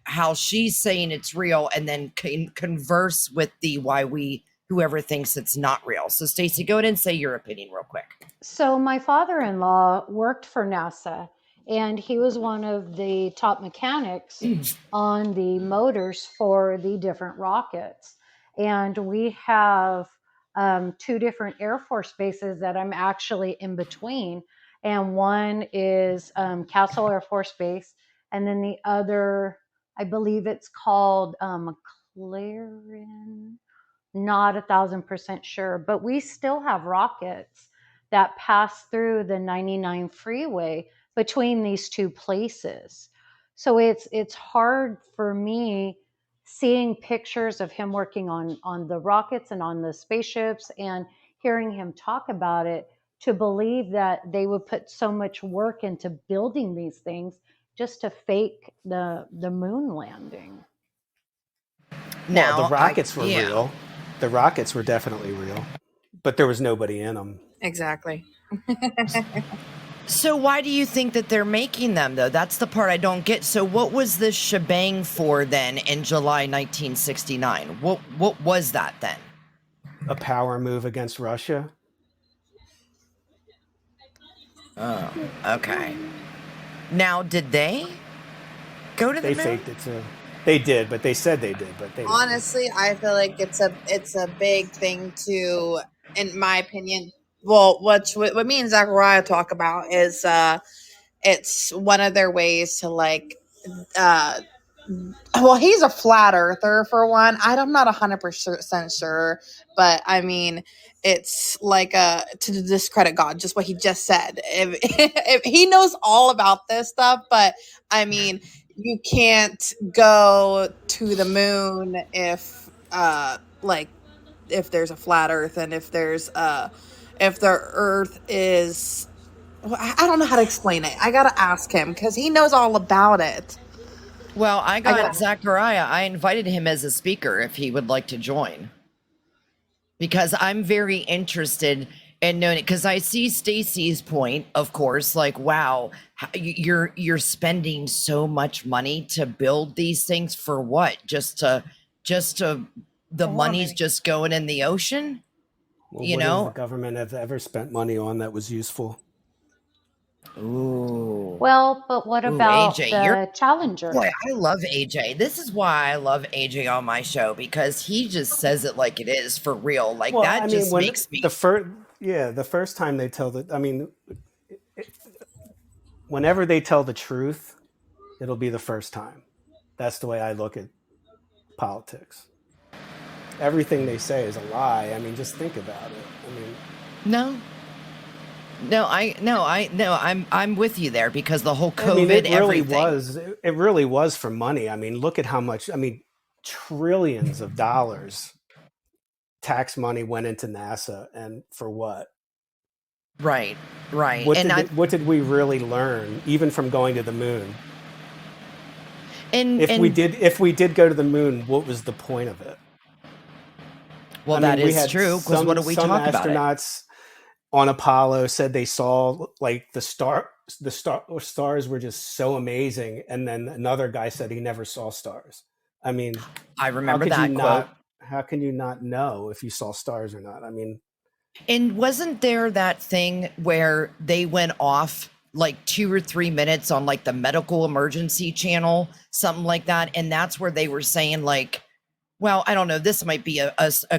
how she's saying it's real, and then converse with whoever thinks it's not real. So Stacy, go ahead and say your opinion real quick. So my father-in-law worked for NASA, and he was one of the top mechanics on the motors for the different rockets. And we have 2 different Air Force bases that I'm actually in between. And one is Castle Air Force Base, and then the other, I believe it's called McLaren. Not 1,000% sure, but we still have rockets that pass through the 99 freeway between these 2 places. So it's hard for me seeing pictures of him working on the rockets and on the spaceships and hearing him talk about it to believe that they would put so much work into building these things just to fake the moon landing. Now, the rockets were real. The rockets were definitely real, but there was nobody in them. Exactly. So why do you think that they're making them, though? That's the part I don't get. So what was this shebang for then in July 1969? What was that then? A power move against Russia. Oh, okay. Now, did they go to the moon? They faked it too. They did, but they said they did. But they honestly didn't. I feel like it's a big thing to, in my opinion. Well, what me and Zachariah talk about is it's one of their ways to like. Well, he's a flat earther for one. I'm not 100% sure, but I mean, it's like to discredit God, just what he just said. If he knows all about this stuff, but I mean, you can't go to the moon if there's a flat earth, and if there's if the Earth is. Well, I don't know how to explain it. I gotta ask him because he knows all about it. Well, I got Zachariah. I invited him as a speaker if he would like to join, because I'm very interested in knowing it. Because I see Stacy's point, of course, like, wow, you're spending so much money to build these things for what? Just to the money's just going in the ocean. Well, You what does know? the government have ever spent money on that was useful? Ooh. Well, but what Ooh, about AJ, the Challenger? Boy, I love AJ. This is why I love AJ on my show, because he just says it like it is, for real. Like, Well, that I mean, just when makes me. the first time they tell whenever they tell the truth, it'll be the first time. That's the way I look at politics. Everything they say is a lie. I mean, just think about it. I mean, I'm with you there, because the whole COVID, I mean, everything. it really was for money. I mean, look at how much, trillions of dollars tax money went into NASA, and for what? Right. What did we really learn, even from going to the moon? And If we did go to the moon, what was the point of it? well, that is true, because what do we some talk about it? astronauts on Apollo said they saw, like, the stars were just so amazing, and then another guy said he never saw stars. I mean, I remember that quote. How can you not know if you saw stars or not? I mean, And wasn't there that thing where they went off like 2 or 3 minutes on like the medical emergency channel, something like that? And that's where they were saying, like, well, I don't know, this might be a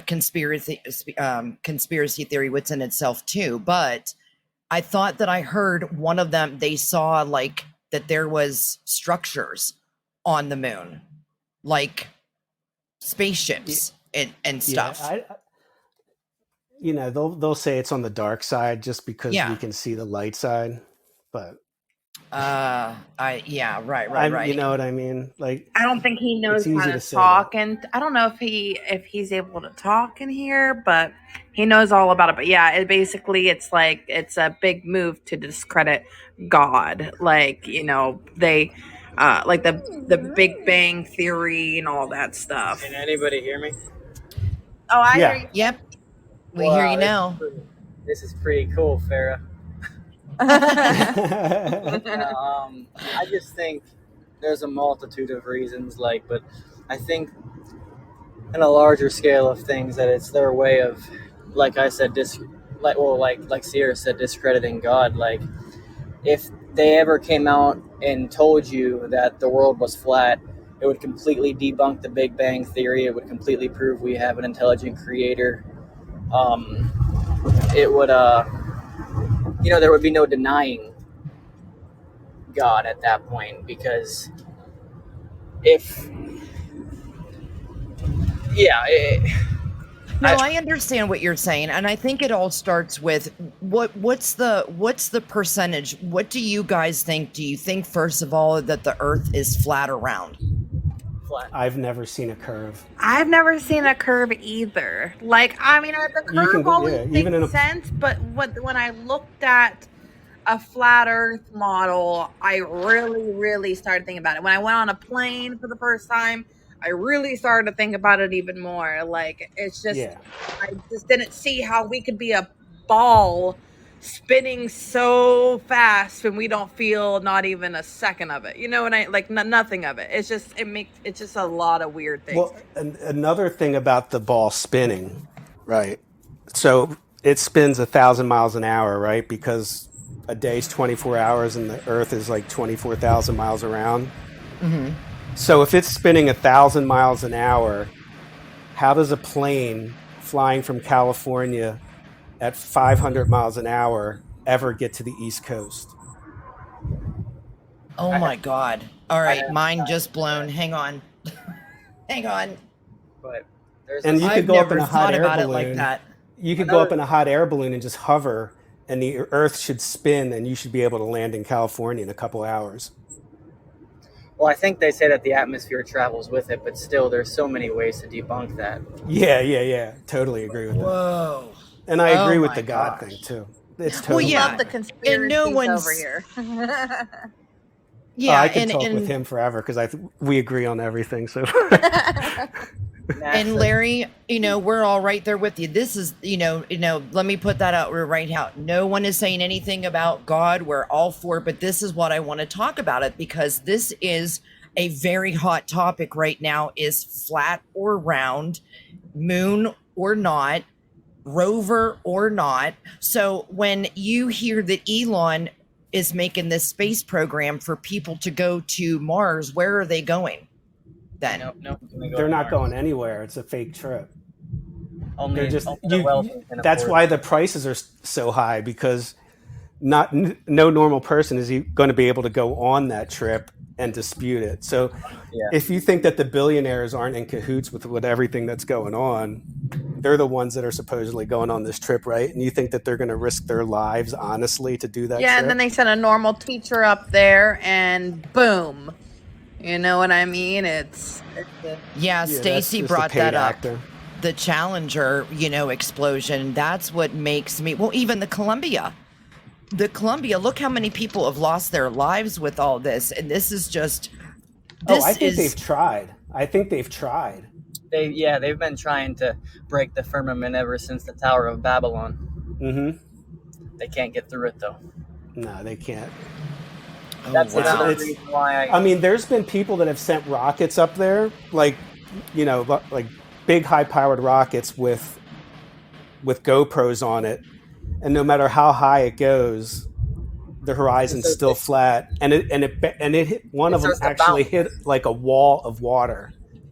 conspiracy theory within itself too, but I thought that I heard one of them, they saw like that there was structures on the moon, like spaceships and stuff. Yeah, they'll say it's on the dark side just because Yeah. we can see the light side, but right. you know what I mean? Like, I don't think he knows it's how easy to to say talk, that. and I don't know if he's able to talk in here, but he knows all about it. But yeah, it's like it's a big move to discredit God. Like, they like the Big Bang Theory and all that stuff. Can anybody hear me? Oh, I Yeah. hear you. Yep. We hear you now. This is pretty cool, Farrah. I just think there's a multitude of reasons, but I think in a larger scale of things that it's their way of, like I said, like Sierra said, discrediting God. Like, if they ever came out and told you that the world was flat, it would completely debunk the Big Bang Theory. It would completely prove we have an intelligent creator. It would, there would be no denying God at that point, because I understand what you're saying, and I think it all starts with what's the percentage? What do you guys think? Do you think, first of all, that the Earth is flat or round? flat. I've never seen a curve. I've never seen a curve either. Like, I mean, the curve always makes sense, but when I looked at a flat Earth model, I really, really started thinking about it. When I went on a plane for the first time, I really started to think about it even more. Like, it's just, I just didn't see how we could be a ball spinning so fast when we don't feel not even a second of it. You know what nothing of it. It's just a lot of weird things. Well, another thing about the ball spinning, right? So it spins 1,000 miles an hour, right? Because a day's 24 hours and the Earth is like 24,000 miles around. Mm-hmm. So if it's spinning 1,000 miles an hour, how does a plane flying from California at 500 miles an hour ever get to the East Coast? Oh my God. All right. Mind just blown. Hang on. Hang on. But and you could go up in a hot air balloon. Like that. You could go up in a hot air balloon and just hover, and the Earth should spin, and you should be able to land in California in a couple hours. Well, I think they say that the atmosphere travels with it, but still, there's so many ways to debunk that. Yeah. Totally agree with that. Whoa. And I Oh agree with my the God gosh. thing too. It's Well, totally. yeah. Love the conspiracies And no over one's here. Oh, yeah, I could talk with and him forever because we agree on everything. So and NASA. Larry, we're all right there with you. This is, let me put that out right out. No one is saying anything about God. We're all for it, but this is what I want to talk about it because this is a very hot topic right now is flat or round, moon or not, rover or not. So when you hear that Elon is making this space program for people to go to Mars, where are they going then? No, they're not going anywhere. It's a fake trip. Only, They're just only the wealthy can that's afford why it. the prices are so high because no normal person is going to be able to go on that trip and dispute it. So Yeah. if you think that the billionaires aren't in cahoots with everything that's going on, they're the ones that are supposedly going on this trip, right? And you think that they're going to risk their lives honestly to do that Yeah, trip? and then they send a normal teacher up there, and boom. You know what I mean? It's Yeah, that's Stacy just a brought paid that up. actor. The Challenger, explosion. That's what makes me. Well, even the Columbia, look how many people have lost their lives with all this, and this is just. I think they've tried. They've been trying to break the firmament ever since the Tower of Babylon. Mm-hmm. They can't get through it though. No, they can't. That's wow. another reason why I mean, there's been people that have sent rockets up there, like big high-powered rockets with GoPros on it, and no matter how high it goes, the horizon's still flat, and it hit one of them actually hit like a wall of water.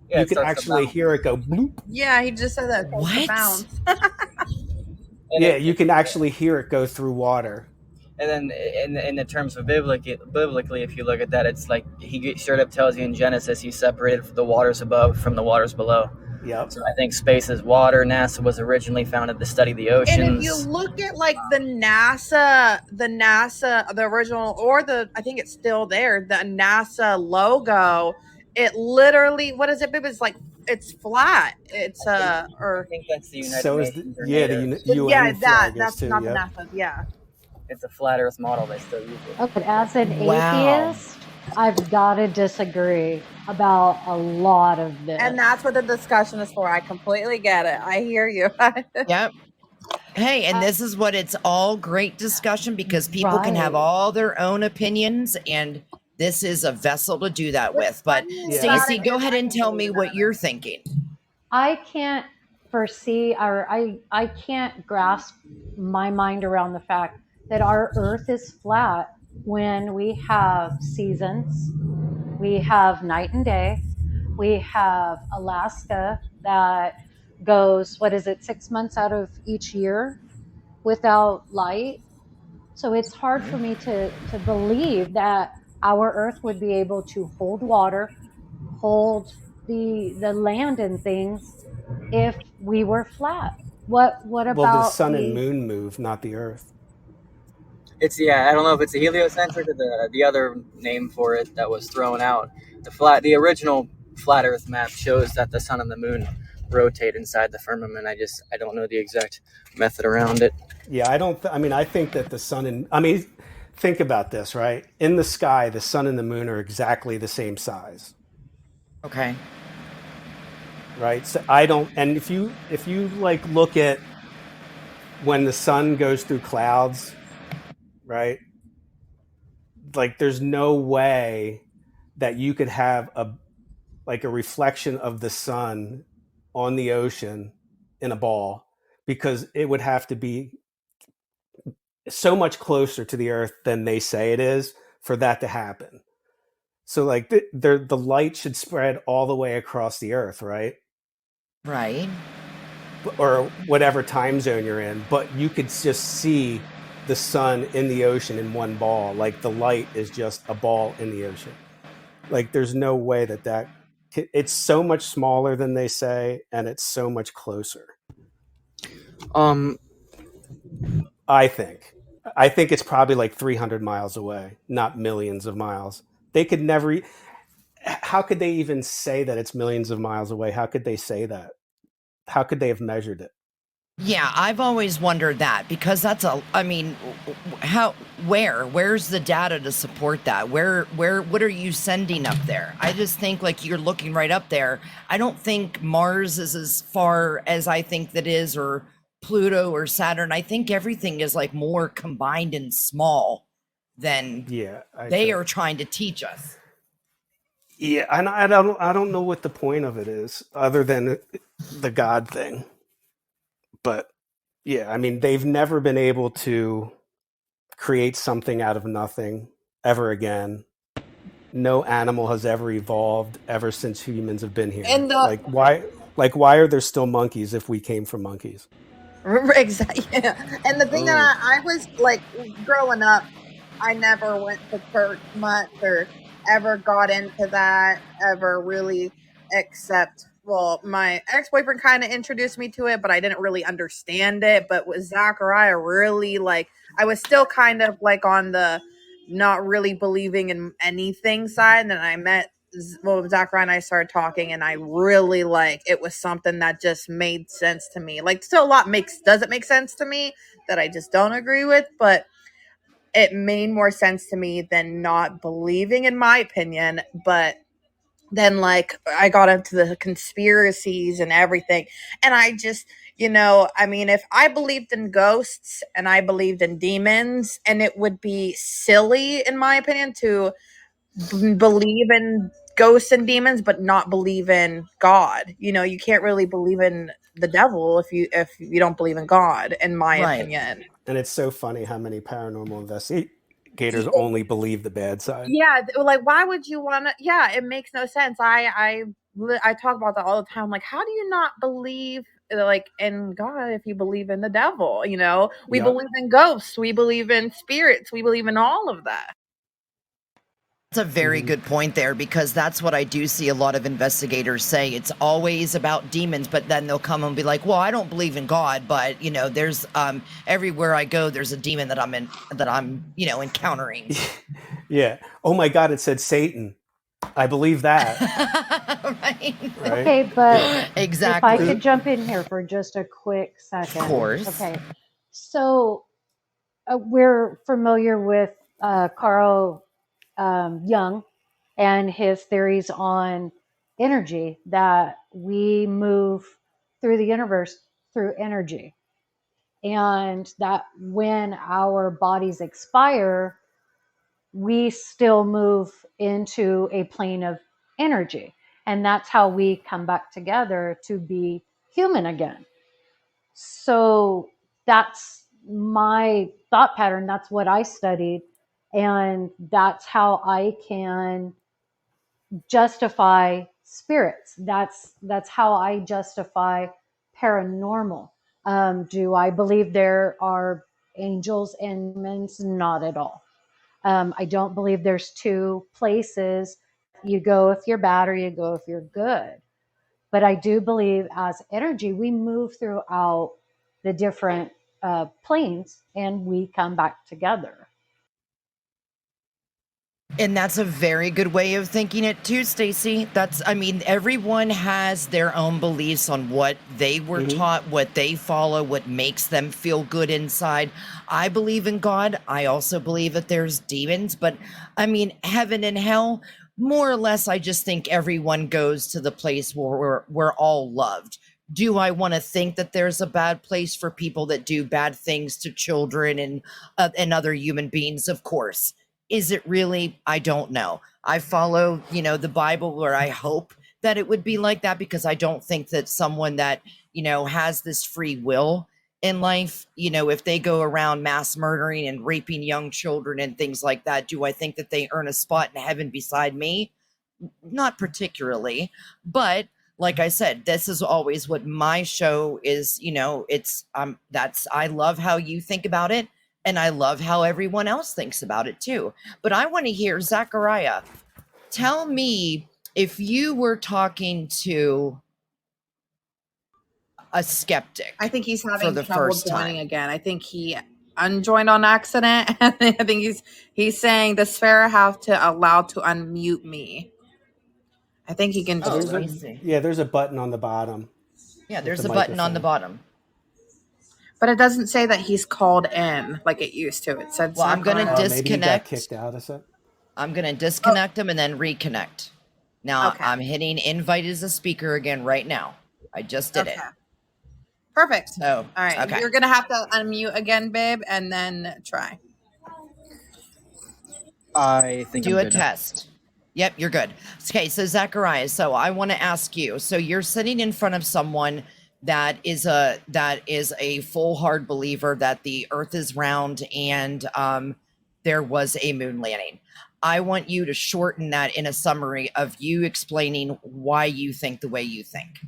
Yeah, You could actually hear it go bloop. yeah. He just said that. What? Bounce. Yeah, you can actually hear it go through water. And then in the terms of biblically, if you look at that, it's like he straight up tells you in Genesis, he separated the waters above from the waters below. Yep. So I think space is water. NASA was originally founded to study the oceans. And if you look at like the NASA, the original, or I think it's still there, the NASA logo, it literally, what is it? It's like, it's flat. It's I or think that's the United So is Nations. the UN flag is that's too. not Yep. the NASA. Yeah. It's a flat Earth model. They still use it. Okay, as an Wow. atheist, I've got to disagree about a lot of this. And that's what the discussion is for. I completely get it. I hear you. Yep. Hey, and this is what it's all great discussion because people can have Right. all their own opinions, and this is a vessel to do that with. But Yeah. Stacy, go ahead and tell me what you're thinking. I can't foresee, or I can't grasp my mind around the fact that our earth is flat when we have seasons, we have night and day, we have Alaska that goes, 6 months out of each year without light. So it's hard for me to believe that our earth would be able to hold water, hold the land and things if we were flat. What about Well, the sun and moon move, not the Earth. I don't know if it's a heliocentric or the other name for it that was thrown out. The original flat Earth map shows that the sun and the moon rotate inside the firmament. I don't know the exact method around it. Yeah, I think that the sun and think about this, right? In the sky, the sun and the moon are exactly the same size. Okay. Right? So and if you like look at when the sun goes through clouds, right? Like there's no way that you could have a reflection of the sun on the ocean in a ball, because it would have to be so much closer to the Earth than they say it is for that to happen. So like the light should spread all the way across the Earth, right? Right. Or whatever time zone you're in, but you could just see the sun in the ocean in one ball. Like the light is just a ball in the ocean. Like there's no way that it's so much smaller than they say, and it's so much closer. I think it's probably like 300 miles away, not millions of miles. They could never. How could they even say that it's millions of miles away? How could they say that? How could they have measured it? Yeah, I've always wondered that because I mean, where's the data to support that? What are you sending up there? I just think like you're looking right up there. I don't think Mars is as far as I think that is, or Pluto or Saturn. I think everything is like more combined and small than they are trying to teach us. Yeah, and I don't know what the point of it is other than the God thing. But yeah, I mean, they've never been able to create something out of nothing ever again. No animal has ever evolved ever since humans have been here. And why are there still monkeys if we came from monkeys? Exactly. Yeah. And the thing that I was like growing up, I never went to church much or ever got into that ever really, except, well, my ex-boyfriend kind of introduced me to it, but I didn't really understand it. But with Zachariah, really, like, I was still kind of like on the not really believing in anything side. And then I met, well, Zachariah and I started talking, and I really like, it was something that just made sense to me. Like, still a lot doesn't make sense to me that I just don't agree with, but it made more sense to me than not believing, in my opinion. But then, like, I got into the conspiracies and everything, and I just, I mean, if I believed in ghosts and I believed in demons, and it would be silly, in my opinion, to believe in ghosts and demons but not believe in God. You can't really believe in the devil if you don't believe in God, in my opinion. And it's so funny how many paranormal investigators only believe the bad side. Yeah, like, why would you want to? Yeah, it makes no sense. I talk about that all the time. Like, how do you not believe like in God if you believe in the devil? We believe in ghosts, we believe in spirits, we believe in all of that. That's a very good point there, because that's what I do see a lot of investigators say. It's always about demons, but then they'll come and be like, well, I don't believe in God, but there's everywhere I go, there's a demon that I'm encountering. Yeah. Oh my God, it said Satan. I believe that. Right. Okay, but exactly. If I could jump in here for just a quick second. Of course. Okay. So we're familiar with Carl Jung and his theories on energy, that we move through the universe through energy, and that when our bodies expire, we still move into a plane of energy, and that's how we come back together to be human again. So that's my thought pattern. That's what I studied, and that's how I can justify spirits. That's how I justify paranormal. Do I believe there are angels and demons? Not at all. I don't believe there's two places you go if you're bad or you go if you're good. But I do believe as energy, we move throughout the different planes and we come back together. And that's a very good way of thinking it too, Stacy. Everyone has their own beliefs on what they were taught, what they follow, what makes them feel good inside. I believe in God. I also believe that there's demons, but heaven and hell, more or less, I just think everyone goes to the place where we're all loved. Do I want to think that there's a bad place for people that do bad things to children and other human beings? Of course. Is it really? I don't know. I follow, the Bible, where I hope that it would be like that, because I don't think that someone that, has this free will in life, if they go around mass murdering and raping young children and things like that, do I think that they earn a spot in heaven beside me? Not particularly. But like I said, this is always what my show is, I love how you think about it. And I love how everyone else thinks about it too. But I want to hear, Zachariah, tell me, if you were talking to a skeptic. I think he's having for the trouble first joining time again. I think he unjoined on accident. I think he's saying, does Farrah have to allow to unmute me? I think he can just. Let me see. Yeah, there's a button on the bottom. Yeah, there's a button on the bottom. But it doesn't say that he's called in like it used to. It said, Well, I'm going to maybe he got disconnect. kicked out or something. I'm going to disconnect him and then reconnect. Now, Okay. I'm hitting invite as a speaker again right now. I just did it. Perfect. So, all right. okay. You're going to have to unmute again, babe, and then try. I think Do I'm a good now. test. Yep, you're good. Okay, so Zachariah, so I want to ask you. So you're sitting in front of someone that is a full hard believer that the earth is round and there was a moon landing. I want you to shorten that in a summary of you explaining why you think the way you think.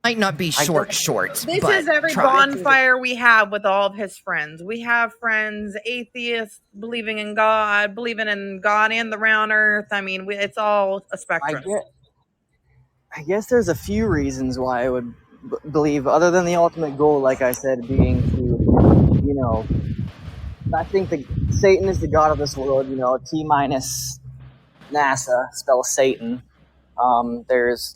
Might not be short. This but is every try. bonfire we have with all of his friends. We have friends, atheists, believing in God and the round earth. I mean, it's all a spectrum. I guess there's a few reasons why I would believe, other than the ultimate goal, like I said, being to, I think that Satan is the god of this world, T minus NASA spells Satan. There's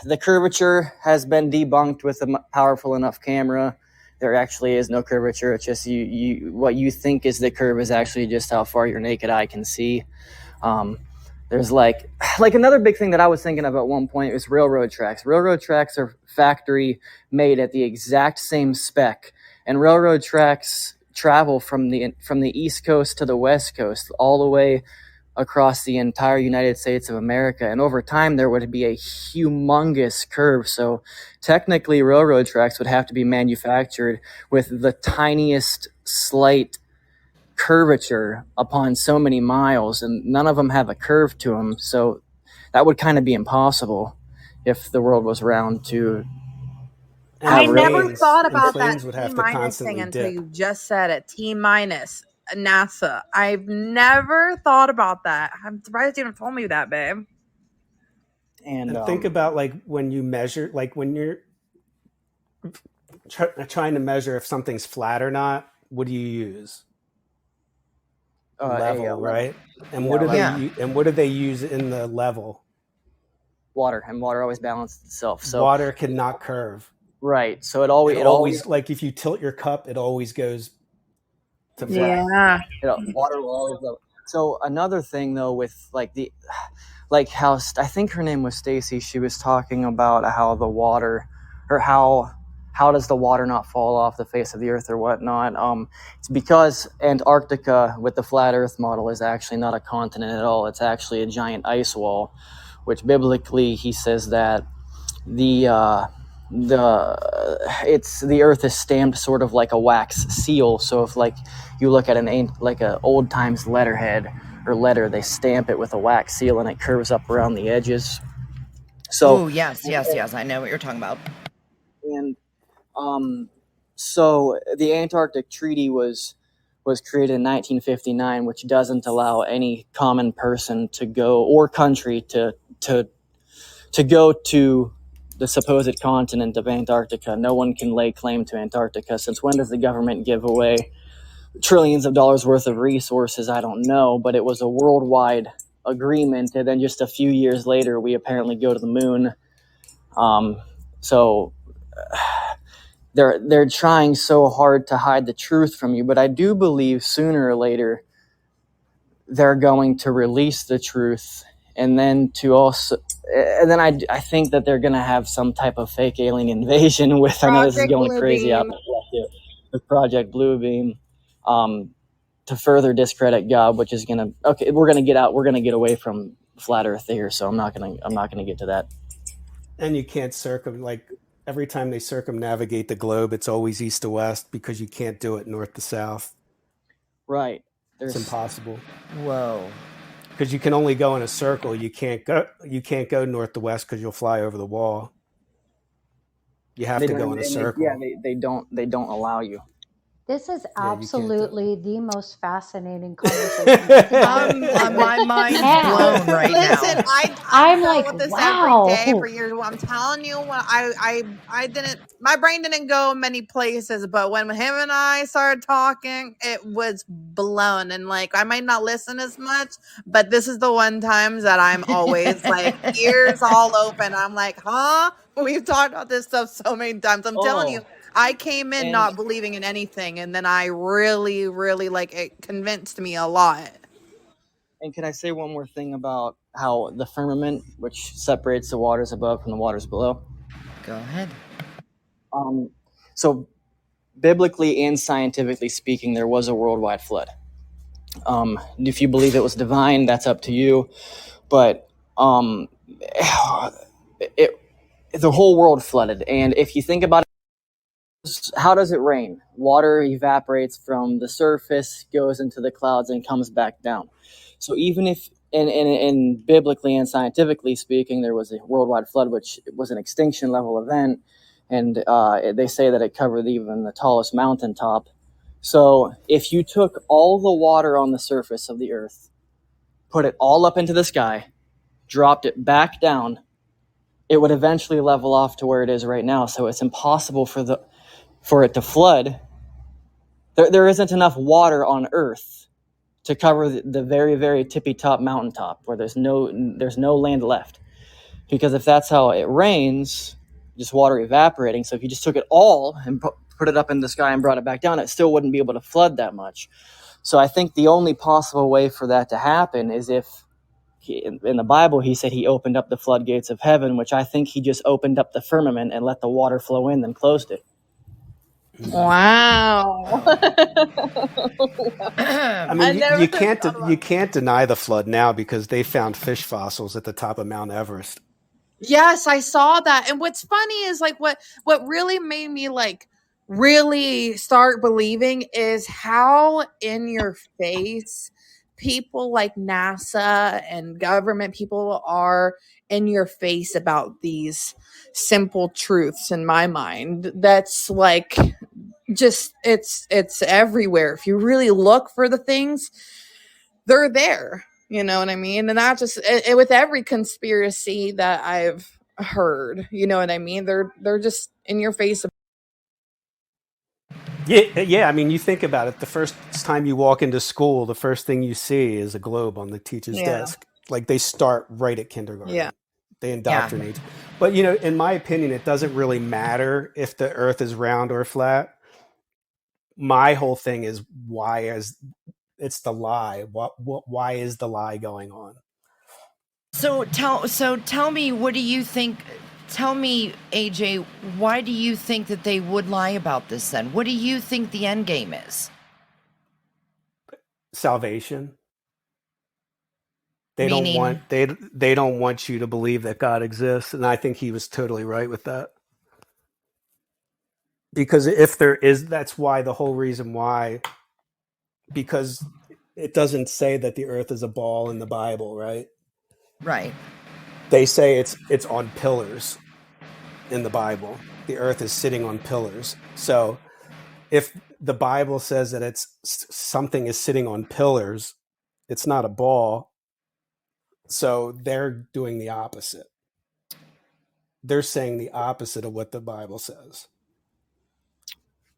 the curvature has been debunked with a powerful enough camera. There actually is no curvature. It's just what you think is the curve is actually just how far your naked eye can see. There's like another big thing that I was thinking of at one point is railroad tracks. Railroad tracks are factory made at the exact same spec, and railroad tracks travel from the East Coast to the West Coast all the way across the entire United States of America. And over time, there would be a humongous curve. So technically, railroad tracks would have to be manufactured with the tiniest slight curvature upon so many miles, and none of them have a curve to them. So that would kind of be impossible if the world was round to. I never thought about that would T have to minus constantly thing until dip. you just said it. T minus NASA. I've never thought about that. I'm surprised you haven't told me that, babe. And think about when you measure, when you're trying to measure if something's flat or not. What do you use? Level, right? And what do they use in the level? Water, and water always balances itself. So water cannot curve. Right. So it always like if you tilt your cup, it always goes to flat. Yeah. Water will always go. So another thing though, with how I think her name was Stacy, she was talking about how the water, or how does the water not fall off the face of the earth or whatnot? It's because Antarctica with the flat earth model is actually not a continent at all. It's actually a giant ice wall, which biblically he says that the earth is stamped sort of like a wax seal. So if you look at an old times letterhead or letter, they stamp it with a wax seal and it curves up around the edges. So yes, I know what you're talking about. And so the Antarctic Treaty was created in 1959, which doesn't allow any common person to go, or country to go to the supposed continent of Antarctica. No one can lay claim to Antarctica. Since when does the government give away trillions of dollars worth of resources? I don't know, but it was a worldwide agreement. And then just a few years later, we apparently go to the moon. So they're trying so hard to hide the truth from you, but I do believe sooner or later they're going to release the truth. And then I think that they're going to have some type of fake alien invasion with, I know this is going crazy out there, with Project Bluebeam, to further discredit God, which is we're going to get away from flat earth here. So I'm not going to get to that. And you can't every time they circumnavigate the globe, it's always east to west, because you can't do it north to south. Right. It's impossible. Whoa. Because you can only go in a circle. You can't go north to west because you'll fly over the wall. You have to go in a circle. They don't allow you. This is Yeah, you can't do absolutely the most fascinating conversation put together. My mind's Hands. blown right Listen, now. I I'm dealt like, with this every day wow. for years. I'm telling you, when I didn't, my brain didn't go many places, but when him and I started talking, it was blown. And like, I might not listen as much, but this is the one times that I'm always like ears all open. I'm like, huh? We've talked about this stuff so many times. I'm telling you, Oh, I came in and not believing in anything, and then I really, really like it convinced me a lot. And can I say one more thing about how the firmament, which separates the waters above from the waters below? Go ahead. So, biblically and scientifically speaking, there was a worldwide flood. If you believe it was divine, that's up to you. But it, the whole world flooded. And if you think about it, how does it rain? Water evaporates from the surface, goes into the clouds, and comes back down. So even if, in biblically and scientifically speaking, there was a worldwide flood, which was an extinction level event, and they say that it covered even the tallest mountaintop. So if you took all the water on the surface of the earth, put it all up into the sky, dropped it back down, it would eventually level off to where it is right now. So it's impossible for it to flood. There isn't enough water on Earth to cover the very, very tippy top mountaintop where there's no land left. Because if that's how it rains, just water evaporating. So if you just took it all and put it up in the sky and brought it back down, it still wouldn't be able to flood that much. So I think the only possible way for that to happen is if in the Bible, he said he opened up the floodgates of heaven, which I think he just opened up the firmament and let the water flow in, then closed it. Wow. I mean, you can't deny the flood now because they found fish fossils at the top of Mount Everest. Yes, I saw that. And what's funny is like what really made me like really start believing is how in your face people like NASA and government people are in your face about these simple truths in my mind. That's like just it's everywhere. If you really look for the things, they're there. You know what I mean? And that just with every conspiracy that I've heard, you know what I mean? They're just in your face. Yeah. I mean, you think about it. The first time you walk into school, the first thing you see is a globe on the teacher's desk. Like they start right at kindergarten. Yeah. They indoctrinate. But in my opinion, it doesn't really matter if the Earth is round or flat. My whole thing is it's the lie. Why is the lie going on? So tell me, what do you think? Tell me, AJ, why do you think that they would lie about this then? What do you think the end game is? Salvation. They don't want you to believe that God exists, and I think he was totally right with that. Because if there is, that's why the whole reason why, because it doesn't say that the earth is a ball in the Bible, right? Right. They say it's on pillars in the Bible. The earth is sitting on pillars. So if the Bible says that it's something is sitting on pillars, it's not a ball. So they're doing the opposite. They're saying the opposite of what the Bible says.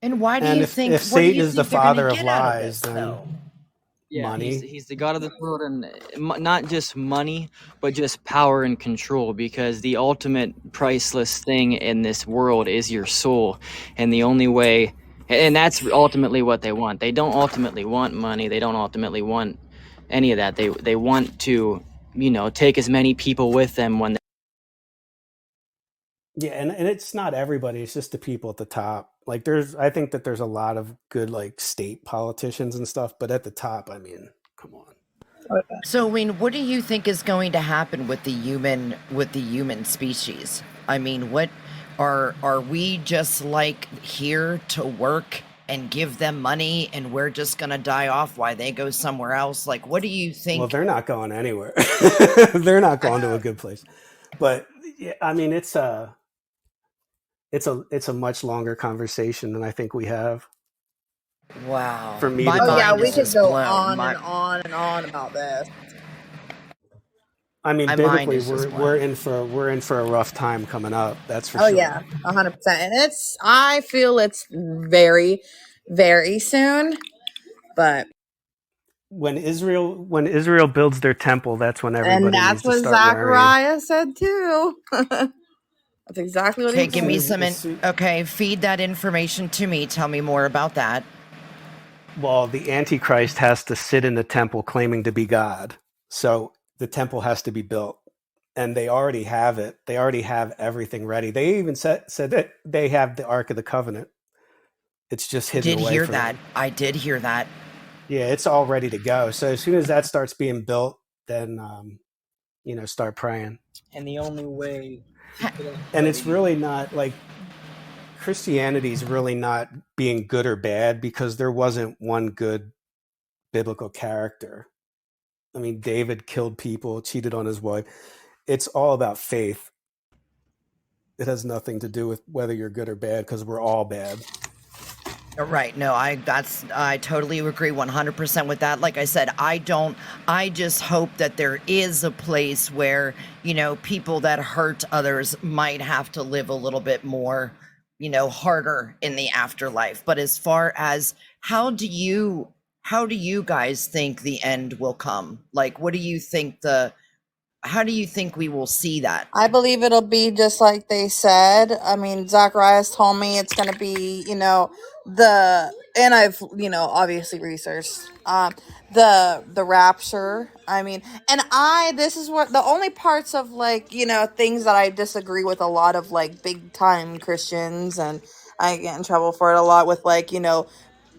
And why do you think if Satan is the father of lies, then money. He's the god of this world, and not just money, but just power and control. Because the ultimate priceless thing in this world is your soul, and the only way, and that's ultimately what they want. They don't ultimately want money. They don't ultimately want any of that. They want to, take as many people with them when. Yeah, and it's not everybody. It's just the people at the top. Like I think that there's a lot of good like state politicians and stuff, but at the top, I mean, come on. So, I mean, what do you think is going to happen with the human species? I mean, what are we just like here to work and give them money, and we're just gonna die off while they go somewhere else? Like, what do you think? Well, they're not going anywhere. They're not going to a good place. But yeah, I mean, it's a much longer conversation than I think we have. Wow. For me My to Oh yeah, mind we is could just go blown. on My, and on and on about this. I mean, my mind biblically, is just we're blown. in for a rough time coming up. That's for Oh sure. yeah, 100%. And I feel it's very, very soon. But When Israel builds their temple, that's when and everybody that's needs to what start worrying. Zachariah said too. That's exactly what Okay, he give said. me some. Okay, feed that information to me. Tell me more about that. Well, the Antichrist has to sit in the temple claiming to be God. So the temple has to be built. And they already have it. They already have everything ready. They even said that they have the Ark of the Covenant. It's just hidden Did away hear from that. them. I did hear that. Yeah, it's all ready to go. So as soon as that starts being built, then start praying. And the only way. And it's really not like Christianity is really not being good or bad because there wasn't one good biblical character. I mean, David killed people, cheated on his wife. It's all about faith. It has nothing to do with whether you're good or bad because we're all bad. Right. No, I totally agree 100% with that. Like I said, I just hope that there is a place where, people that hurt others might have to live a little bit more, harder in the afterlife. But as far as how do you guys think the end will come? Like, what do you think how do you think we will see that? I believe it'll be just like they said. I mean, Zacharias told me it's going to be, and I've, obviously researched the rapture. I mean, and this is what the only parts of like, things that I disagree with a lot of like big time Christians, and I get in trouble for it a lot with like,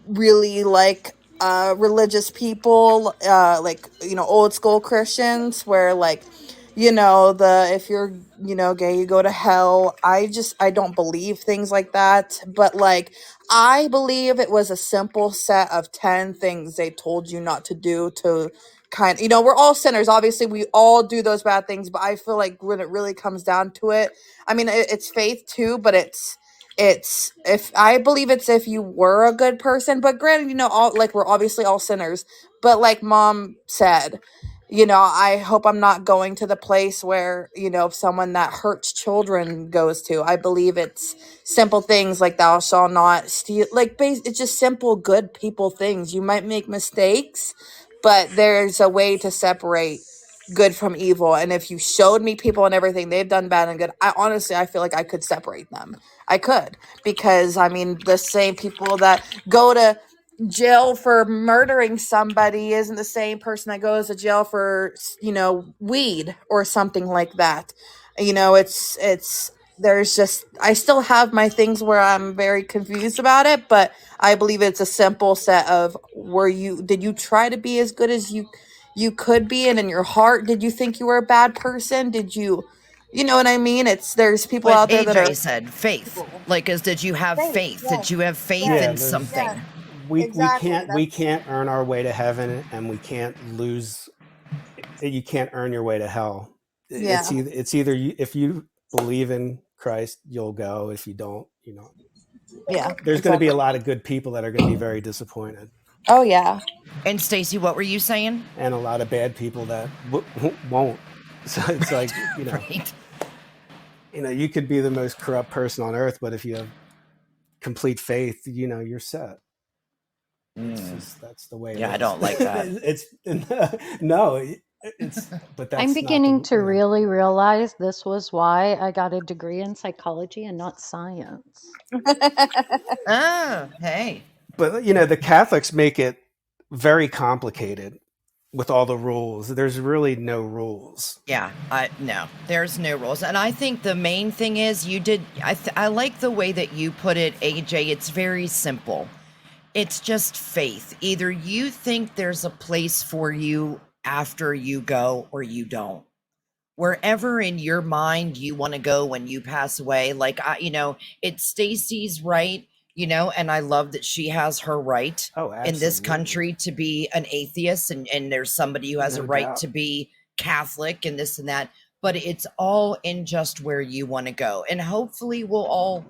really like religious people, like, old school Christians where like, the if you're, gay, you go to hell. I don't believe things like that, but like I believe it was a simple set of 10 things they told you not to do to kind, we're all sinners, obviously we all do those bad things, but I feel like when it really comes down to it, I mean it's faith too, but it's if I believe it's if you were a good person, but granted, all like we're obviously all sinners, but like mom said, I hope I'm not going to the place where, someone that hurts children goes to. I believe it's simple things like thou shalt not steal, like it's just simple good people things. You might make mistakes, but there's a way to separate good from evil. And if you showed me people and everything they've done bad and good, I feel like I could separate them. I could, because I mean the same people that go to jail for murdering somebody isn't the same person that goes to jail for weed or something like that. It's there's just, I still have my things where I'm very confused about it, but I believe it's a simple set of, did you try to be as good as you could be, and in your heart did you think you were a bad person? Did you know what I mean? There's people What out there that are AJ said, faith. Like, did you have faith. faith? Yes, Did you have faith yes, Yeah, in there's something? yes, we exactly. can't earn our way to heaven, and we can't lose. You can't earn your way to hell. Yeah. It's either if you believe in Christ, you'll go. If you don't, Yeah. there's going to be Exactly. a lot of good people that are going to be very disappointed, Oh yeah. And Stacy, what were you saying? and a lot of bad people that won't. So it's like Right. you could be the most corrupt person on earth, but if you have complete faith, you're set. It's just that's the way it is. Yeah, I don't like that. It's no, but that's I'm not beginning the, to really realize this was why I got a degree in psychology and not science. Oh, hey. But the Catholics make it very complicated with all the rules. There's really no rules. Yeah, no, there's no rules. And I think the main thing is I like the way that you put it, AJ. It's very simple. It's just faith. Either you think there's a place for you after you go or you don't. Wherever in your mind you want to go when you pass away, like it's Stacy's right, and I love that she has her right in this country to be an atheist, and there's somebody who has a right to be Catholic and this and that, but it's all in just where you want to go. And hopefully we'll all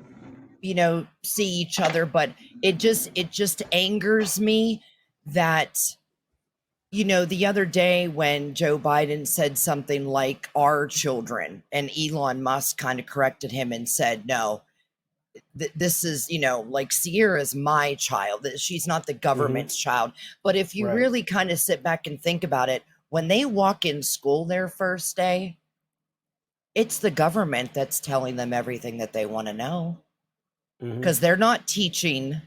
see each other, but it just angers me that, the other day when Joe Biden said something like our children, and Elon Musk kind of corrected him and said, no, this is, like Sierra's my child, that she's not the government's child. But if you really kind of sit back and think about it, when they walk in school their first day, it's the government that's telling them everything that they want to know, because they're not teaching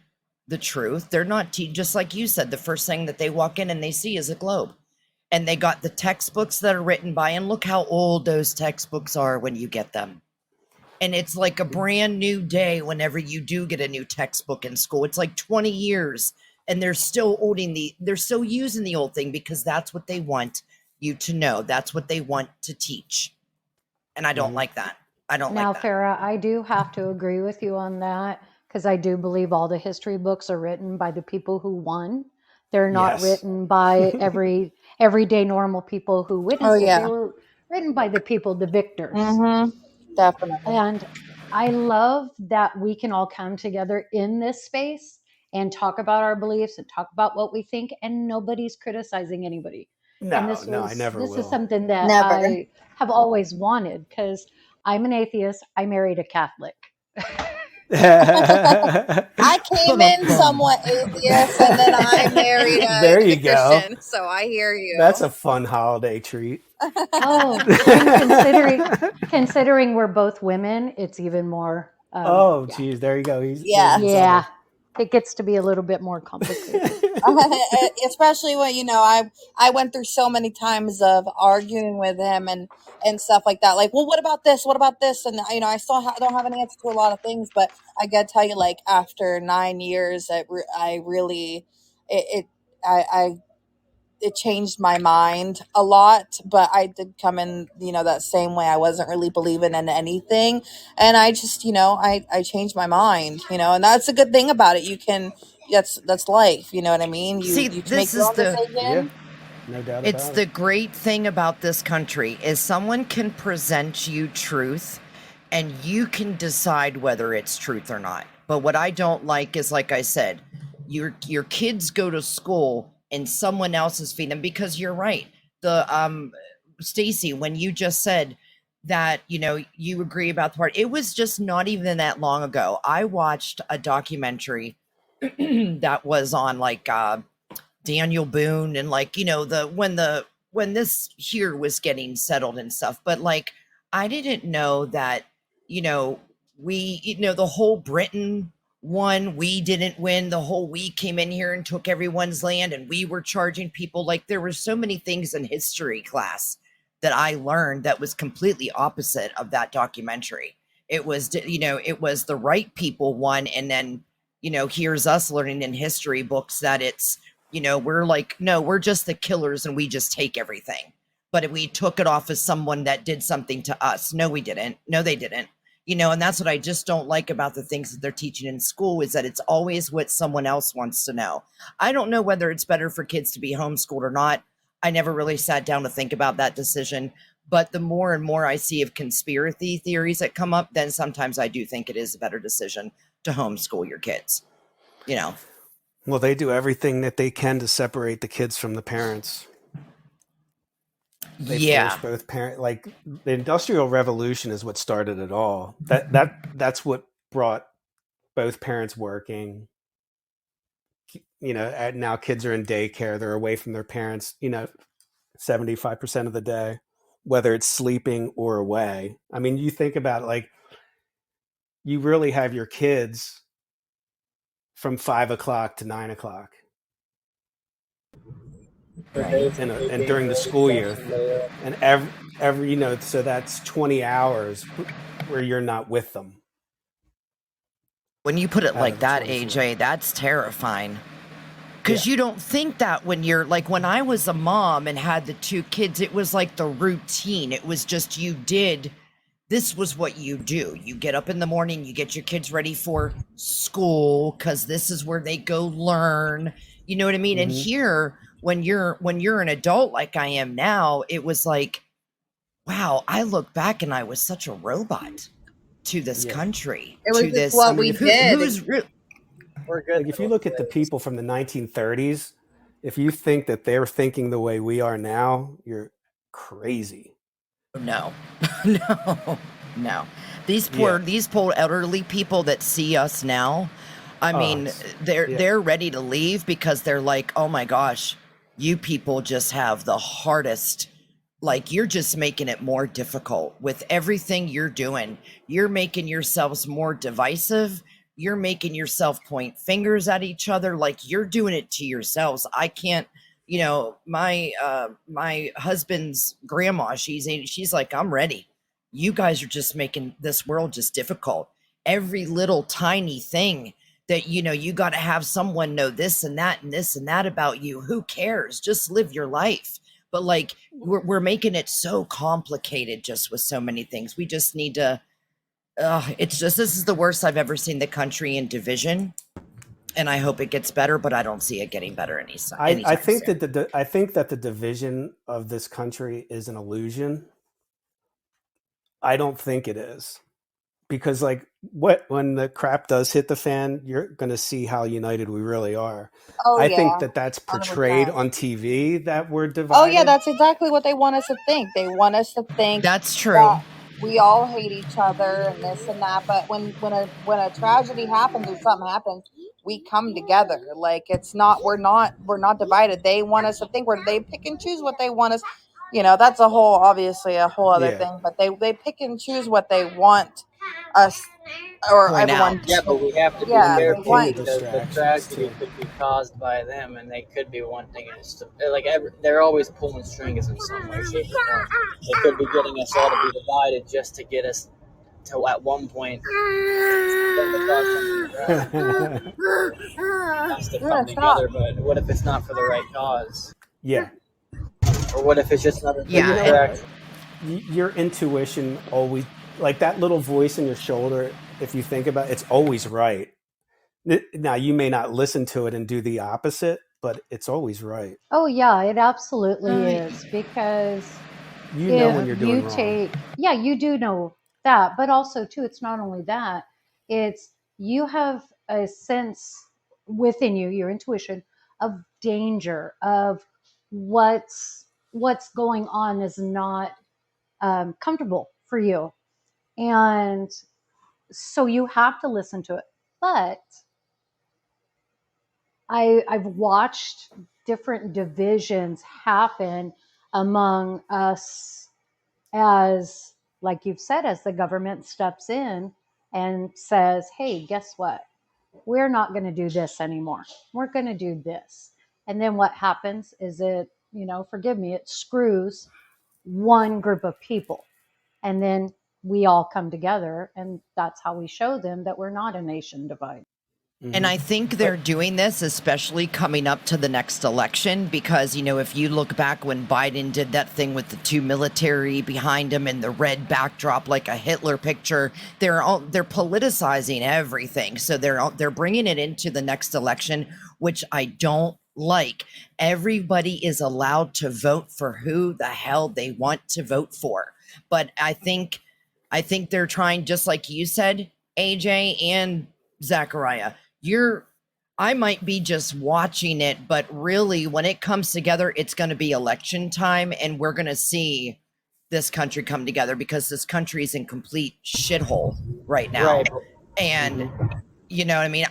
the truth. They're not just like you said, the first thing that they walk in and they see is a globe, and they got the textbooks that are written by, and look how old those textbooks are when you get them. And it's like a brand new day whenever you do get a new textbook in school. It's like 20 years and they're still using the old thing, because that's what they want you to know. That's what they want to teach. And I don't like that. I don't Now, like that. Farrah, I do have to agree with you on that, because I do believe all the history books are written by the people who won. They're not written by everyday normal people who witnessed it. They were written by the people, the victors. Definitely. And I love that we can all come together in this space and talk about our beliefs and talk about what we think, and nobody's criticizing anybody. No, I never will. This is something that Never. I have always wanted, because I'm an atheist. I married a Catholic. I came in somewhat atheist, and then I married a Christian. So I hear you. That's a fun holiday treat. Oh, and considering we're both women, it's even more. Geez, there you go. Yeah. It gets to be a little bit more complicated. Especially when, I went through so many times of arguing with him and stuff like that. Like, well, what about this? What about this? And, I still don't have an answer to a lot of things, but I got to tell you, like, after 9 years, it changed my mind a lot, but I did come in, that same way. I wasn't really believing in anything. And I just, I changed my mind, and that's a good thing about it. That's life. You know what I mean? See, you this make your is own decision. Yeah, no doubt about it. It's the great thing about this country is someone can present you truth and you can decide whether it's truth or not. But what I don't like is, like I said, your kids go to school and someone else is feeding them, because you're right. The Stacy, when you just said that, you agree about the part, it was just not even that long ago. I watched a documentary that was on like Daniel Boone and like, when this here was getting settled and stuff. But like, I didn't know that, the whole Britain won, we didn't win, the whole we came in here and took everyone's land and we were charging people. Like, there were so many things in history class that I learned that was completely opposite of that documentary. It was, it was the right people won. And then, here's us learning in history books that it's, we're like, no, we're just the killers and we just take everything. But we took it off as someone that did something to us. No, we didn't. No, they didn't. And that's what I just don't like about the things that they're teaching in school, is that it's always what someone else wants to know. I don't know whether it's better for kids to be homeschooled or not. I never really sat down to think about that decision. But the more and more I see of conspiracy theories that come up, then sometimes I do think it is a better decision to homeschool your kids. Well, they do everything that they can to separate the kids from the parents. They force both parents. Like, the Industrial Revolution is what started it all. That's what brought both parents working. Now kids are in daycare. They're away from their parents, 75% of the day, whether it's sleeping or away. I mean, you think about it, like, you really have your kids from 5 o'clock to 9 o'clock. Right. And during the school year, and every so that's 20 hours where you're not with them. When you put it like that, AJ, that's terrifying. Because you don't think that when you're like, when I was a mom and had the 2 kids, it was like the routine. It was just, this was what you do. You get up in the morning, you get your kids ready for school, because this is where they go learn. You know what I mean? Mm-hmm. And here, when you're an adult like I am now, it was like, wow, I look back and I was such a robot. to this country. It was to just this. what we did. Who's We're good. Like if you look at the people from the 1930s, if you think that they're thinking the way we are now, you're crazy. No, no. These poor elderly people that see us now, I mean, they're ready to leave because they're like, oh my gosh, you people just have the hardest. Like, you're just making it more difficult with everything you're doing. You're making yourselves more divisive. You're making yourself point fingers at each other. Like, you're doing it to yourselves. I can't, my husband's grandma, she's like, I'm ready. You guys are just making this world just difficult. Every little tiny thing that, you got to have someone know this and that and this and that about you. Who cares? Just live your life. But like, we're making it so complicated just with so many things. We just need to, this is the worst I've ever seen the country in division. And I hope it gets better, but I don't see it getting better anytime I think soon. that the division of this country is an illusion. I don't think it is. Because like when the crap does hit the fan, you're going to see how united we really are. I think that that's portrayed 100%. On TV that we're divided. Oh yeah, that's exactly what they want us to think. They want us to think that's true. That we all hate each other and this and that. But when a tragedy happens or something happens, we come together. Like we're not divided. They want us to think they pick and choose what they want us. That's obviously a whole other thing. But they pick and choose what they want us or point everyone. Out. Yeah, but we have to be careful because the tragedy could be caused by them, and they could be wanting us to they're always pulling strings in some way, shape, or form. They could be getting us all to be divided just to get us to at one point us to come together. But what if it's not for the right cause? Yeah. Or what if it's just not? Your intuition always. Like that little voice in your shoulder, if you think about it, it's always right. Now, you may not listen to it and do the opposite, but it's always right. Oh, yeah, it absolutely is. Because you know when you're doing wrong. Yeah, you do know that. But also, too, it's not only that. It's you have a sense within you, your intuition, of danger, of what's going on is not comfortable for you. And so you have to listen to it. But I've watched different divisions happen among us as, like you've said, as the government steps in and says, hey, guess what? We're not going to do this anymore. We're going to do this. And then what happens is forgive me, it screws one group of people. And then we all come together, and that's how we show them that we're not a nation divided. Mm-hmm. And I think they're doing this, especially coming up to the next election, because, if you look back when Biden did that thing with the two military behind him and the red backdrop, like a Hitler picture, they're politicizing everything. So they're bringing it into the next election, which I don't like. Everybody is allowed to vote for who the hell they want to vote for. But I think they're trying, just like you said, AJ and Zachariah, I might be just watching it, but really when it comes together, it's going to be election time, and we're going to see this country come together, because this country is in complete shithole right now. Right. And you know what I mean?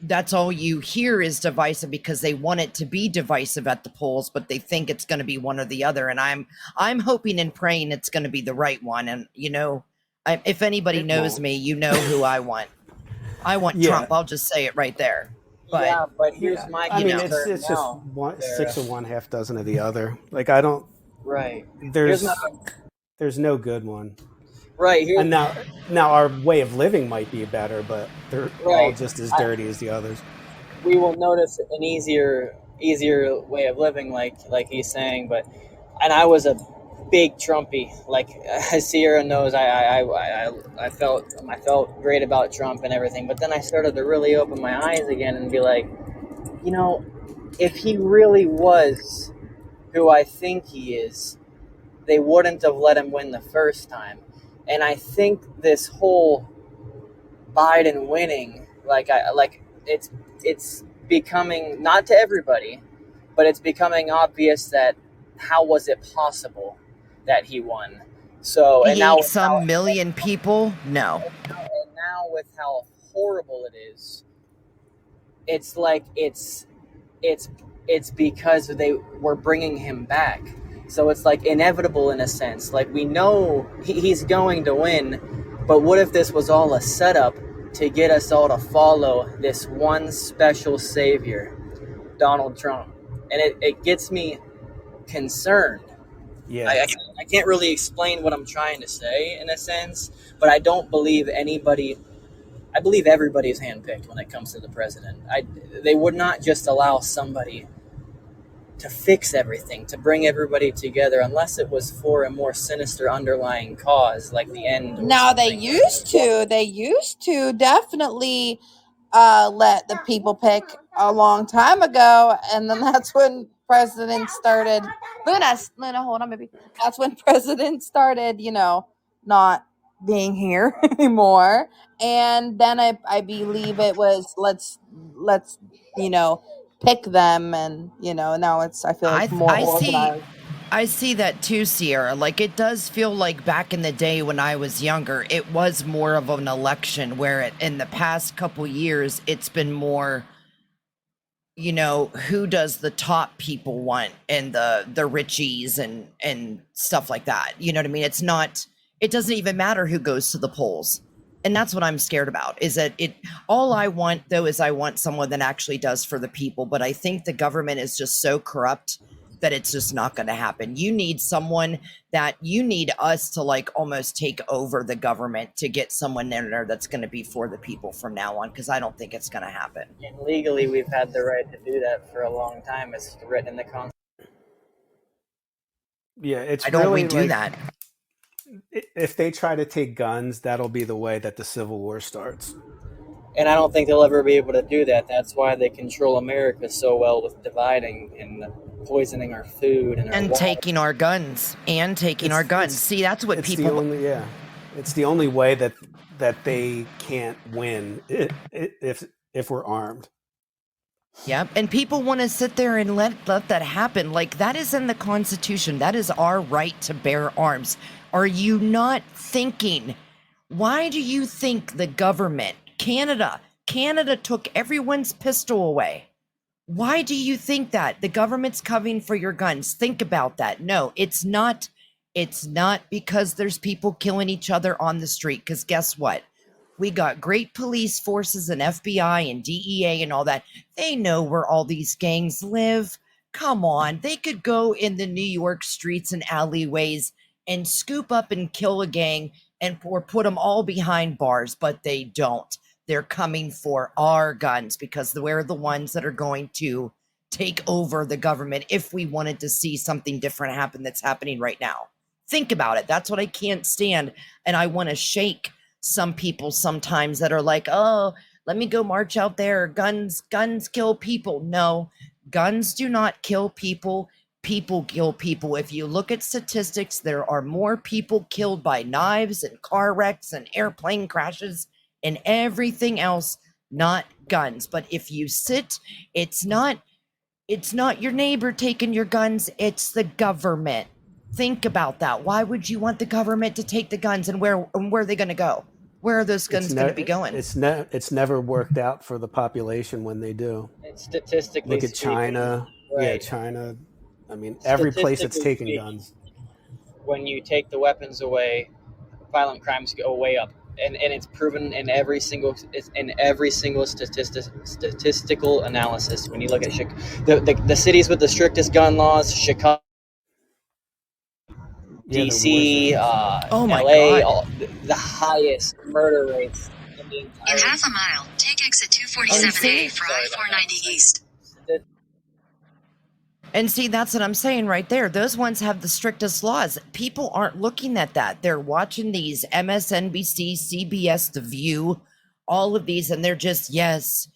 That's all you hear is divisive, because they want it to be divisive at the polls, but they think it's going to be one or the other. And I'm hoping and praying it's going to be the right one. And if anybody knows me, you know who I want. I want Trump. I'll just say it right there. But here's my concern. It's just six of one, half dozen of the other. Like I don't. Right. There's no good one. Right. And now our way of living might be better, but they're all just as dirty as the others. We will notice an easier way of living, like he's saying. And I was a big Trumpy. Like Sierra knows, I felt great about Trump and everything. But then I started to really open my eyes again and be like, if he really was who I think he is, they wouldn't have let him win the first time. And I think this whole Biden winning, it's becoming, not to everybody, but it's becoming obvious that how was it possible that he won? So, and now 88 with how, some million people? No. and now with how horrible it is, it's like it's because they were bringing him back. So it's like inevitable in a sense. Like we know he's going to win, but what if this was all a setup to get us all to follow this one special savior, Donald Trump? And it gets me concerned. Yeah. I can't really explain what I'm trying to say in a sense, but I don't believe anybody. I believe everybody is handpicked when it comes to the president. They would not just allow somebody to fix everything, to bring everybody together, unless it was for a more sinister underlying cause, like the end. Now they used to definitely let the people pick a long time ago, and then that's when presidents started. Luna, hold on, baby. That's when presidents started, not being here anymore. And then I believe it was let's pick them, and now it's, I feel like, more organized. I see that too, Sierra. Like, it does feel like back in the day when I was younger, it was more of an election, where in the past couple years, it's been more, who does the top people want, and the Richies and stuff like that. You know what I mean? It doesn't even matter who goes to the polls. And that's what I'm scared about, is that all I want, though, is I want someone that actually does for the people. But I think the government is just so corrupt that it's just not going to happen. You need us to like almost take over the government to get someone in there that's going to be for the people from now on, because I don't think it's going to happen. And legally, we've had the right to do that for a long time. It's written in the Constitution. Yeah, it's I don't really do that. If they try to take guns, that'll be the way that the Civil War starts. And I don't think they'll ever be able to do that. That's why they control America so well, with dividing and poisoning our food and taking our guns See, that's what people. It's the only way that they can't win if we're armed. Yeah, and people want to sit there and let that happen. Like, that is in the Constitution. That is our right to bear arms. Are you not thinking? Why do you think the government, Canada took everyone's pistol away? Why do you think that? The government's covering for your guns. Think about that. No, it's not. It's not because there's people killing each other on the street. Because guess what? We got great police forces and FBI and DEA and all that. They know where all these gangs live. Come on. They could go in the New York streets and alleyways and scoop up and kill a gang or put them all behind bars, but they don't. They're coming for our guns because we're the ones that are going to take over the government if we wanted to see something different happen that's happening right now. Think about it. That's what I can't stand. And I want to shake some people sometimes that are like, oh, let me go march out there. Guns kill people. No, guns do not kill people. People kill people. If you look at statistics, there are more people killed by knives and car wrecks and airplane crashes and everything else, not guns. But if you it's not your neighbor taking your guns, it's the government. Think about that. Why would you want the government to take the guns, and where are they going to go? Where are those guns going to be going? It's never worked out for the population when they do. It's statistically. Look at China. Right. Yeah, China. I mean, every place that's taking guns. When you take the weapons away, violent crimes go way up, and it's proven in every single statistical analysis. When you look at the cities with the strictest gun laws, Chicago, DC, oh my LA, the highest murder rates in the entire. In half a mile, take exit 247A for I-490 East. And see, that's what I'm saying right there. Those ones have the strictest laws. People aren't looking at that. They're watching these MSNBC, CBS, The View, all of these, and they're just, yes,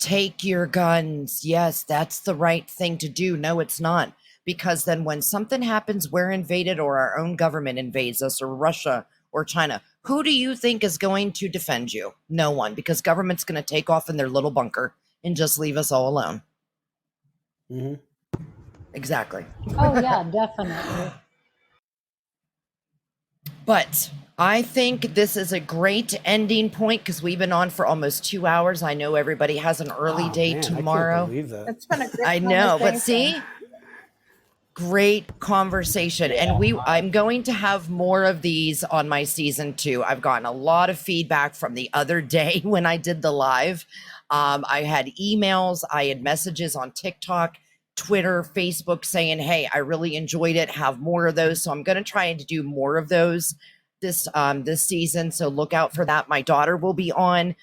take your guns. Yes, that's the right thing to do. No, it's not. Because then when something happens, we're invaded, or our own government invades us, or Russia or China. Who do you think is going to defend you? No one, because government's going to take off in their little bunker and just leave us all alone. Mm-hmm. Exactly. Oh, yeah, definitely. But I think this is a great ending point because we've been on for almost 2 hours. I know everybody has an early day tomorrow. I can't believe that. It's been a great I know, but conversation. see, great conversation. And I'm going to have more of these on my season 2. I've gotten a lot of feedback from the other day when I did the live. I had emails, I had messages on TikTok, Twitter, Facebook saying, hey, I really enjoyed it. Have more of those. So I'm going to try to do more of those this season. So look out for that. My daughter will be on.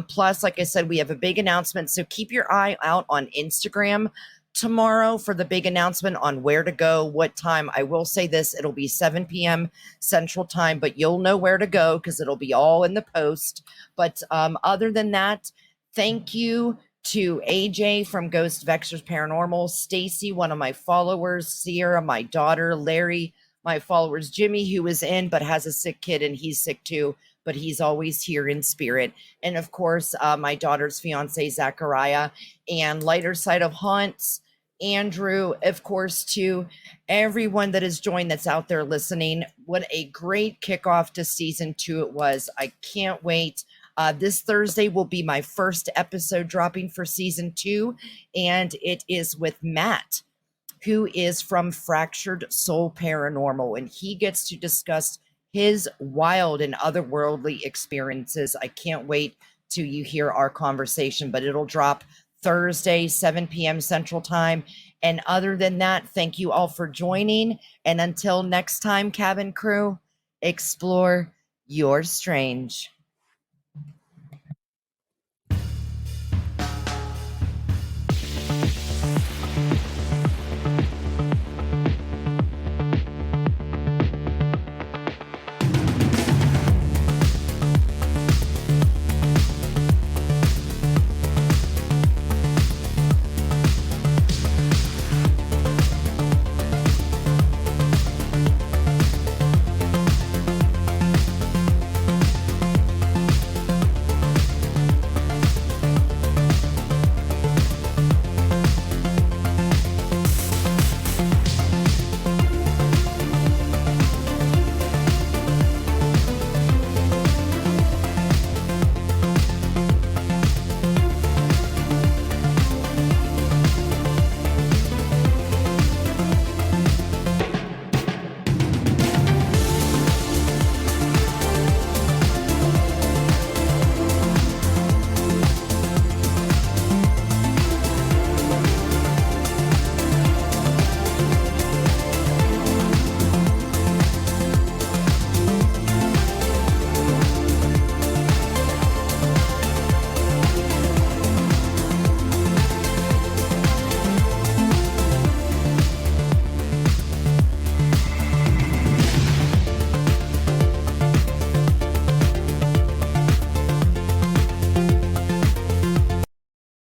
Plus, like I said, we have a big announcement. So keep your eye out on Instagram tomorrow for the big announcement on where to go, what time. I will say this, it'll be 7 p.m. Central Time, but you'll know where to go because it'll be all in the post. But other than that, thank you to AJ from Ghost Vectors Paranormal, Stacy, one of my followers, Sierra, my daughter, Larry, my followers, Jimmy, who is in but has a sick kid and he's sick too, but he's always here in spirit. And of course, my daughter's fiance, Zachariah, and Lighter Side of Haunts, Andrew, of course, to everyone that has joined that's out there listening. What a great kickoff to season 2 it was. I can't wait. This Thursday will be my first episode dropping for season 2, and it is with Matt, who is from Fractured Soul Paranormal, and he gets to discuss his wild and otherworldly experiences. I can't wait till you hear our conversation, but it'll drop Thursday, 7 p.m. Central Time. And other than that, thank you all for joining. And until next time, cabin crew, explore your strange.